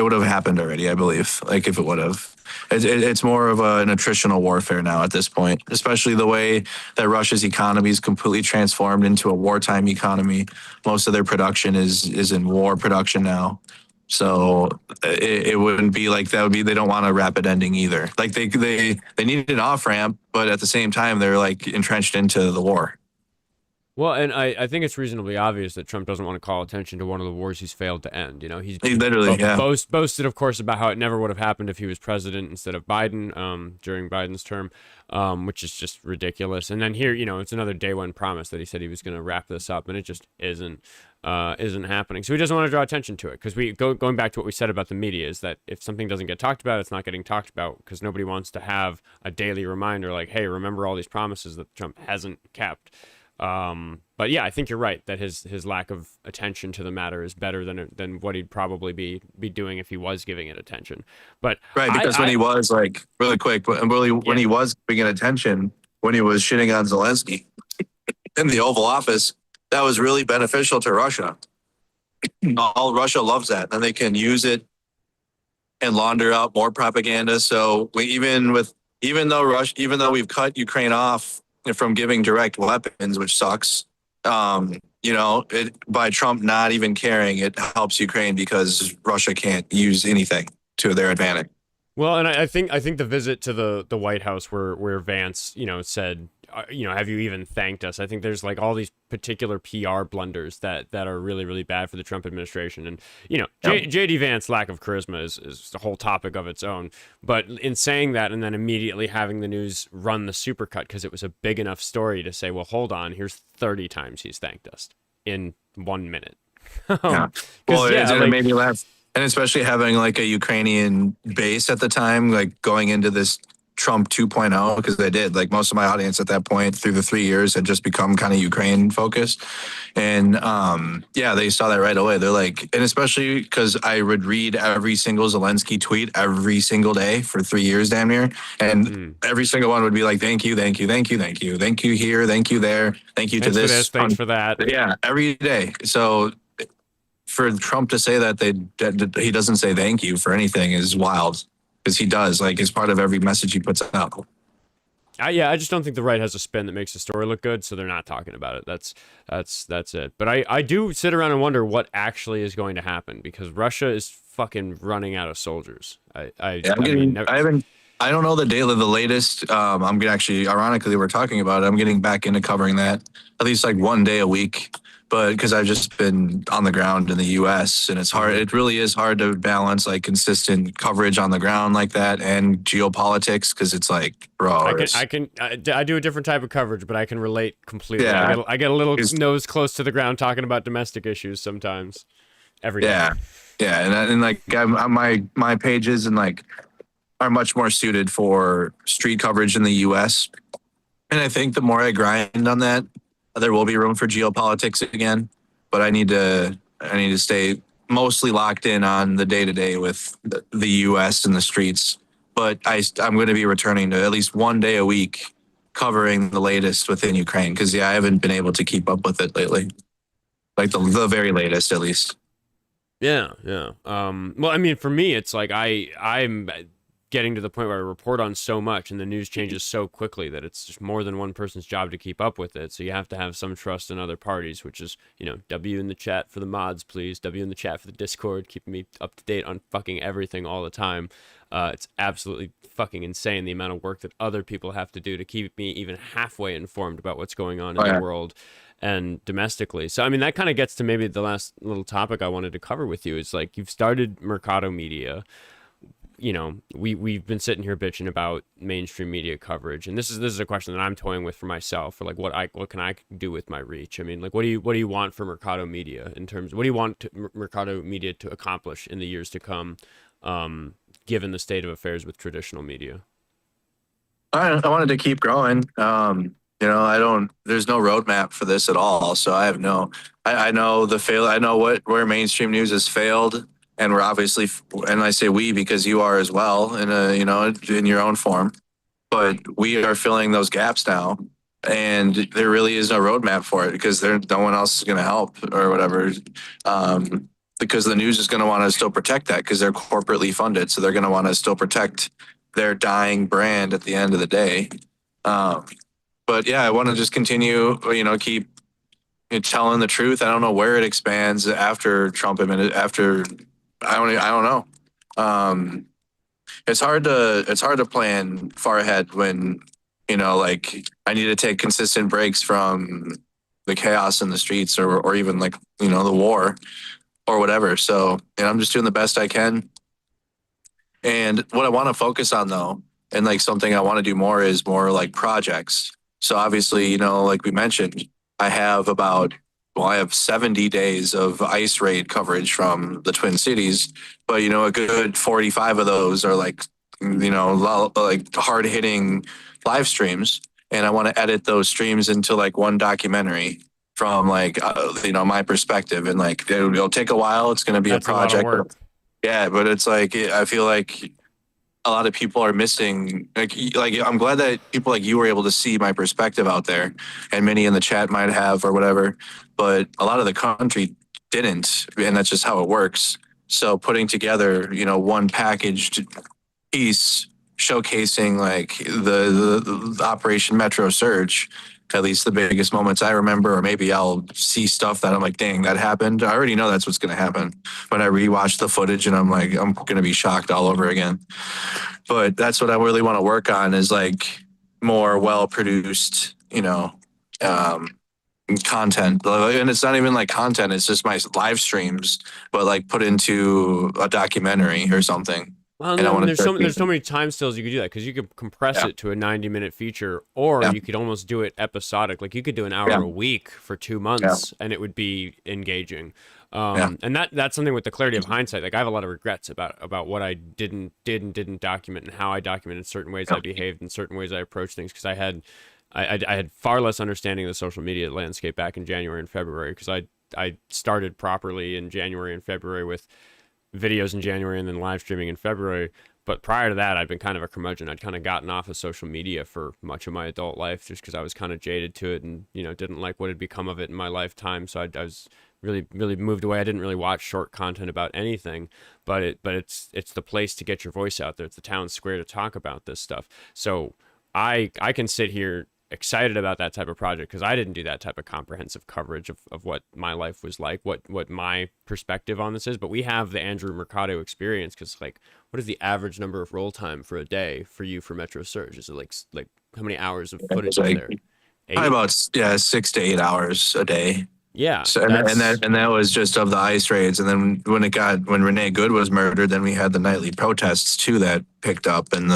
would have happened already, I believe. Like if it would have. It's more of an attritional warfare now at this point, especially the way that Russia's economy is completely transformed into a wartime economy. Most of their production is in war production now. So it wouldn't be like that would be, they don't want a rapid ending either. Like they need an off ramp, but at the same time, they're like entrenched into the war. Well, and I think it's reasonably obvious that Trump doesn't want to call attention to one of the wars he's failed to end. You know, he literally boasted, of course, about how it never would have happened if he was president instead of Biden during Biden's term, which is just ridiculous. And then here, you know, it's another day one promise that he said he was going to wrap this up, and it just isn't happening. So he doesn't want to draw attention to it, because going back to what we said about the media is that if something doesn't get talked about, it's not getting talked about, because nobody wants to have a daily reminder like, hey, remember all these promises that Trump hasn't kept. But yeah, I think you're right that his lack of attention to the matter is better than what he'd probably be doing if he was giving it attention. But right, because when he was like really quick, when he was giving it attention, when he was shitting on Zelensky in the Oval Office, that was really beneficial to Russia. All Russia loves that, and they can use it and launder out more propaganda. So even though we've cut Ukraine off from giving direct weapons, which sucks. By Trump not even caring, it helps Ukraine because Russia can't use anything to their advantage. Well, and I think the visit to the White House where Vance, said, have you even thanked us? I think there's like all these particular PR blunders that are really, really bad for the Trump administration. And, JD Vance's lack of charisma is a whole topic of its own. But in saying that and then immediately having the news run the supercut because it was a big enough story to say, well, hold on, here's 30 times he's thanked us in 1 minute. Yeah. Well, it made me laugh. And especially having like a Ukrainian base at the time, like going into this Trump 2.0, because they did, like most of my audience at that point through the 3 years had just become kind of Ukraine focused. And they saw that right away. They're like, and especially because I would read every single Zelensky tweet every single day for 3 years damn near. And every single one would be like, thank you, thank you, thank you, thank you, thank you here, thank you there, thank you thanks to this. Thanks for that. Yeah, every day. So for Trump to say that he doesn't say thank you for anything is wild, because he does, like, it's part of every message he puts out. I just don't think the right has a spin that makes the story look good, so they're not talking about it. That's it. But I do sit around and wonder what actually is going to happen, because Russia is fucking running out of soldiers. I don't know the date of the latest. I'm gonna actually, ironically, we're talking about it. I'm getting back into covering that at least like 1 day a week. But because I've just been on the ground in the U.S. and it's hard. It really is hard to balance like consistent coverage on the ground like that and geopolitics, because it's like, bro. I do a different type of coverage, but I can relate completely. Yeah. I get a little nose close to the ground talking about domestic issues sometimes. Every day. Yeah, and like my pages and like are much more suited for street coverage in the U.S. And I think the more I grind on that, there will be room for geopolitics again, but I need to stay mostly locked in on the day-to-day with the U.S. and the streets. But I'm going to be returning to at least 1 day a week covering the latest within Ukraine, because I haven't been able to keep up with it lately, like the very latest at least. Yeah. Well, I mean, for me, it's like I'm getting to the point where I report on so much and the news changes so quickly that it's just more than one person's job to keep up with it. So you have to have some trust in other parties, which is, W in the chat for the mods, please. W in the chat for the Discord, keeping me up to date on fucking everything all the time. It's absolutely fucking insane the amount of work that other people have to do to keep me even halfway informed about what's going on in the world and domestically. So, I mean, that kind of gets to maybe the last little topic I wanted to cover with you. Is like, you've started Mercado Media. we've been sitting here bitching about mainstream media coverage, and this is a question that I'm toying with for myself, for like what can I do with my reach? I mean, like, what do you want for Mercado Media in terms of, what do you want Mercado Media to accomplish in the years to come, given the state of affairs with traditional media? I wanted to keep growing. There's no roadmap for this at all. So I have I know I know where mainstream news has failed. And we're obviously, and I say we because you are as well in your own form, but we are filling those gaps now. And there really is no roadmap for it because no one else is going to help or whatever. Because the news is going to want to still protect that because they're corporately funded. So they're going to want to still protect their dying brand at the end of the day. But yeah, I want to just continue, keep telling the truth. I don't know where it expands after Trump after I don't know. It's hard to plan far ahead when like I need to take consistent breaks from the chaos in the streets or even like the war or whatever. So I'm just doing the best I can. And what I want to focus on though, and like something I want to do more is more like projects. So obviously, like we mentioned, I have 70 days of ICE raid coverage from the Twin Cities, but a good 45 of those are like hard hitting live streams. And I want to edit those streams into like one documentary from like, my perspective. And like, it'll take a while. It's going to be That's a project. a lot of work. Yeah, but it's like, I feel like a lot of people are missing, like I'm glad that people like you were able to see my perspective out there, and many in the chat might have or whatever, but a lot of the country didn't, and that's just how it works. So putting together, one packaged piece showcasing like the Operation Metro Surge, at least the biggest moments I remember, or maybe I'll see stuff that I'm like, dang, that happened. I already know that's what's going to happen when I rewatch the footage, and I'm like, I'm going to be shocked all over again. But that's what I really want to work on, is like more well-produced, content. And it's not even like content, it's just my live streams, but like put into a documentary or something. Well, And I want there's so many time stills you could do that, because you could compress it to a 90-minute feature, or you could almost do it episodic. Like you could do an hour a week for 2 months, and it would be engaging. And that's something with the clarity of hindsight. Like I have a lot of regrets about what I didn't document, and how I documented certain ways I behaved and certain ways I approached things, because I had far less understanding of the social media landscape back in January and February, because I started properly in January and February with videos in January and then live streaming in February. But prior to that, I'd been kind of a curmudgeon. I'd kind of gotten off of social media for much of my adult life just because I was kind of jaded to it, and didn't like what had become of it in my lifetime. So I was really moved away. I didn't really watch short content about anything, but it's the place to get your voice out there. It's the town square to talk about this stuff. So I can sit here excited about that type of project, because I didn't do that type of comprehensive coverage of what my life was like, what my perspective on this is. But we have the Andrew Mercado experience, because like, what is the average number of roll time for a day for you for Metro Surge? Is it like how many hours of footage is there? Probably about 6 to 8 hours a day. Yeah. So and that was just of the ICE raids, and then when Renee Good was murdered, then we had the nightly protests too that picked up, and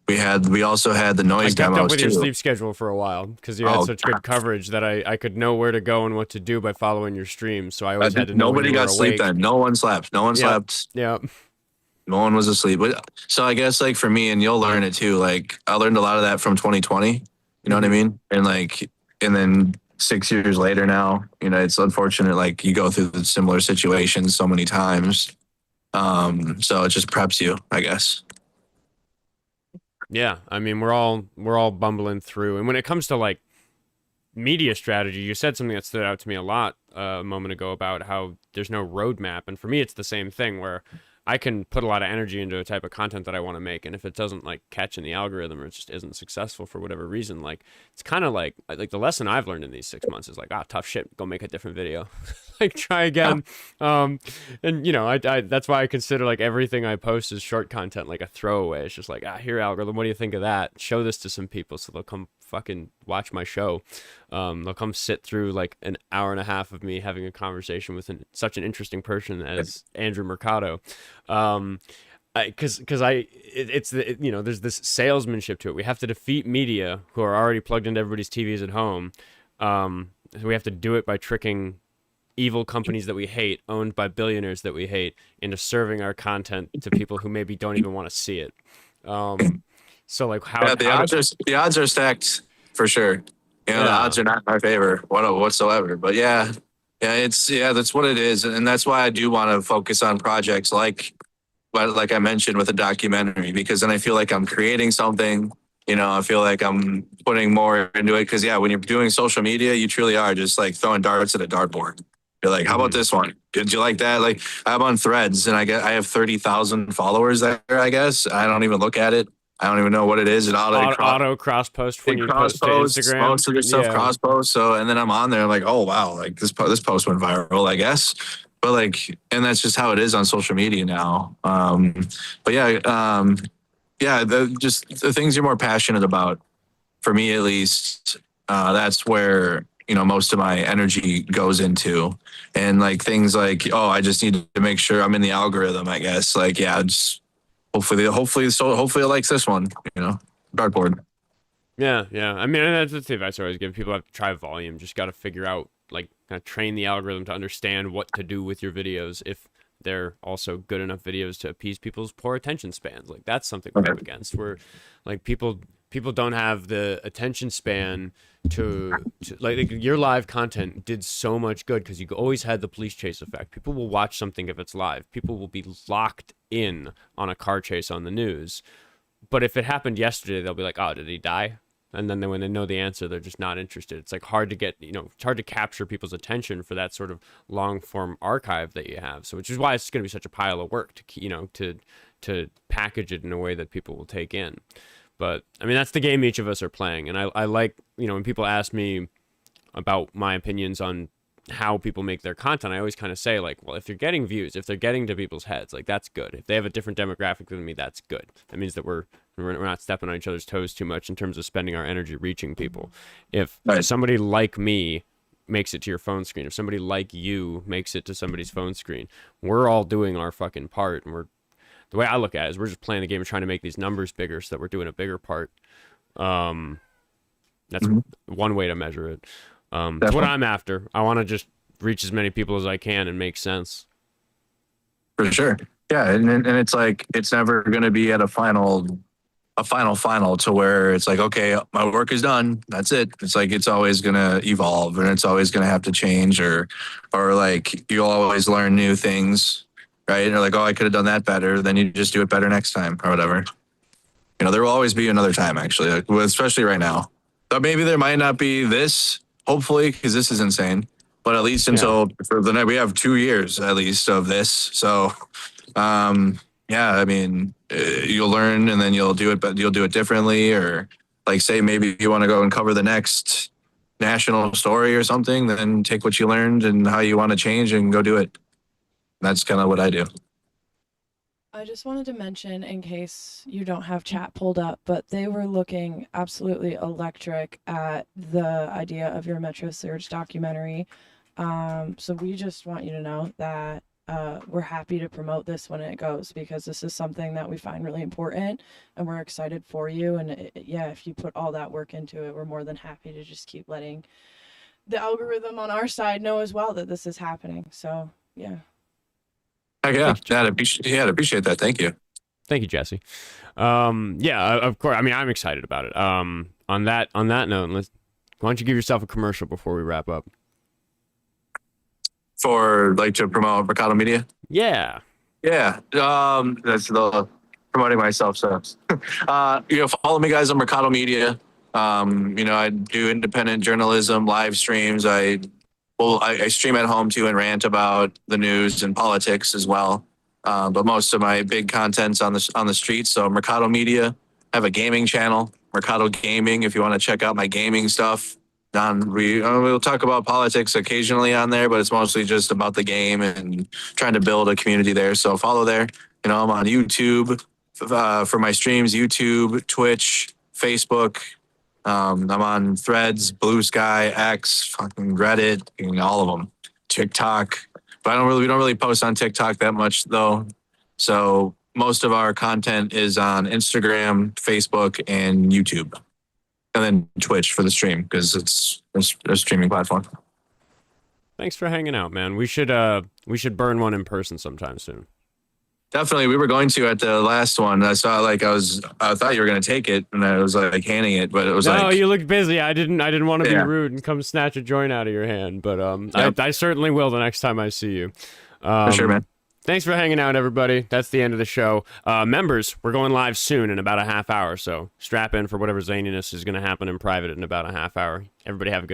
we also had the noise demos too. I kept up with your sleep schedule for a while, because you had such good coverage that I could know where to go and what to do by following your streams. So I always had to know nobody got sleep then. No one slept. Yeah. No one was asleep. But so I guess like for me, and you'll learn it too. Like I learned a lot of that from 2020. You know what I mean? And then 6 years later now, it's unfortunate. Like you go through the similar situations so many times. So it just preps you, I guess. Yeah, I mean, we're all bumbling through. And when it comes to like media strategy, you said something that stood out to me a lot a moment ago about how there's no roadmap. And for me, it's the same thing, where I can put a lot of energy into a type of content that I want to make, and if it doesn't like catch in the algorithm, or it just isn't successful for whatever reason, like it's kind of like the lesson I've learned in these 6 months is like, tough shit, go make a different video. Like try again. And I that's why I consider like everything I post is short content, like a throwaway. It's just like, here, algorithm, what do you think of that? Show this to some people so they'll come fucking watch my show. They'll come sit through like an hour and a half of me having a conversation with such an interesting person as Andrew Mercado. it's the there's this salesmanship to it. We have to defeat media who are already plugged into everybody's TVs at home. So we have to do it by tricking evil companies that we hate, owned by billionaires that we hate, into serving our content to people who maybe don't even want to see it. So like the odds are stacked for sure. The odds are not in my favor whatsoever. But yeah, that's what it is, and that's why I do want to focus on projects like I mentioned with a documentary, because then I feel like I'm creating something. I feel like I'm putting more into it because when you're doing social media, you truly are just like throwing darts at a dartboard. You're like, how about this one? Did you like that? Like I'm on Threads and I have 30,000 followers there. I guess I don't even look at it. I don't even know what it is. It auto cross post when you post to Instagram. Most of the stuff cross post. So and then I'm on there. I'm like, oh wow, like this post went viral, I guess. But like, and that's just how it is on social media now. But just the things you're more passionate about, for me at least, that's where most of my energy goes into. And like things like, I just need to make sure I'm in the algorithm, I guess. Like just hopefully it likes this one, dartboard. Yeah. I mean, that's the advice I always give people. Have to try volume. Just got to figure out, like, kind of train the algorithm to understand what to do with your videos if they're also good enough videos to appease people's poor attention spans. Like that's something we're up against. Where like people don't have the attention span to like your live content did so much good because you always had the police chase effect. People will watch something if it's live. People will be locked in on a car chase on the news. But if it happened yesterday, they'll be like, oh, did he die? And then when they know the answer, they're just not interested. It's like hard to get, it's hard to capture people's attention for that sort of long form archive that you have. So which is why it's going to be such a pile of work to package it in a way that people will take in. But I mean, that's the game each of us are playing. And I like, when people ask me about my opinions on how people make their content, I always kind of say like, well, if you're getting views, if they're getting to people's heads, like that's good. If they have a different demographic than me, that's good. That means that we're not stepping on each other's toes too much in terms of spending our energy reaching people. If somebody like me makes it to your phone screen, if somebody like you makes it to somebody's phone screen, we're all doing our fucking part. And the way I look at it is we're just playing the game of trying to make these numbers bigger so that we're doing a bigger part. That's one way to measure it. That's what I'm after. I want to just reach as many people as I can and make sense. For sure. Yeah. And it's like, it's never going to be at a final to where it's like, okay, my work is done. That's it. It's like, it's always going to evolve and it's always going to have to change or like you'll always learn new things, right? Or like, oh, I could have done that better. Then you just do it better next time or whatever. There will always be another time actually, like, especially right now. But maybe there might not be this, hopefully, because this is insane. But at least until for the night, we have 2 years at least of this. So, I mean, you'll learn and then you'll do it, but you'll do it differently. Or like, say, maybe you want to go and cover the next national story or something, then take what you learned and how you want to change and go do it. That's kind of what I do. I just wanted to mention, in case you don't have chat pulled up, but they were looking absolutely electric at the idea of your Metro Surge documentary. So we just want you to know that we're happy to promote this when it goes, because this is something that we find really important and we're excited for you. And if you put all that work into it, we're more than happy to just keep letting the algorithm on our side know as well that this is happening. So, yeah. Yeah, I'd appreciate that. Thank you. Thank you, Jesse. Of course. I mean, I'm excited about it. On that note, why don't you give yourself a commercial before we wrap up? For like to promote Mercado Media? Yeah. Yeah. That's the promoting myself. So, follow me guys on Mercado Media. I do independent journalism, live streams. I stream at home too and rant about the news and politics as well. But most of my big content's on the streets. So Mercado Media, I have a gaming channel, Mercado Gaming. If you want to check out my gaming stuff, we'll talk about politics occasionally on there, but it's mostly just about the game and trying to build a community there. So follow there. I'm on YouTube for my streams, YouTube, Twitch, Facebook. I'm on Threads, Blue Sky, X, fucking Reddit, all of them, TikTok. But we don't really post on TikTok that much though. So most of our content is on Instagram, Facebook, and YouTube, and then Twitch for the stream because it's a streaming platform. Thanks for hanging out, man. We should burn one in person sometime soon. Definitely, we were going to at the last one. I saw I thought you were going to take it, and I was like handing it, but it was no, you looked busy. I didn't want to be Yeah. rude and come snatch a joint out of your hand, but Yep. I certainly will the next time I see you. For sure, man. Thanks for hanging out, everybody. That's the end of the show. Members, we're going live soon in about a half hour, so strap in for whatever zaniness is going to happen in private in about a half hour. Everybody have a good night.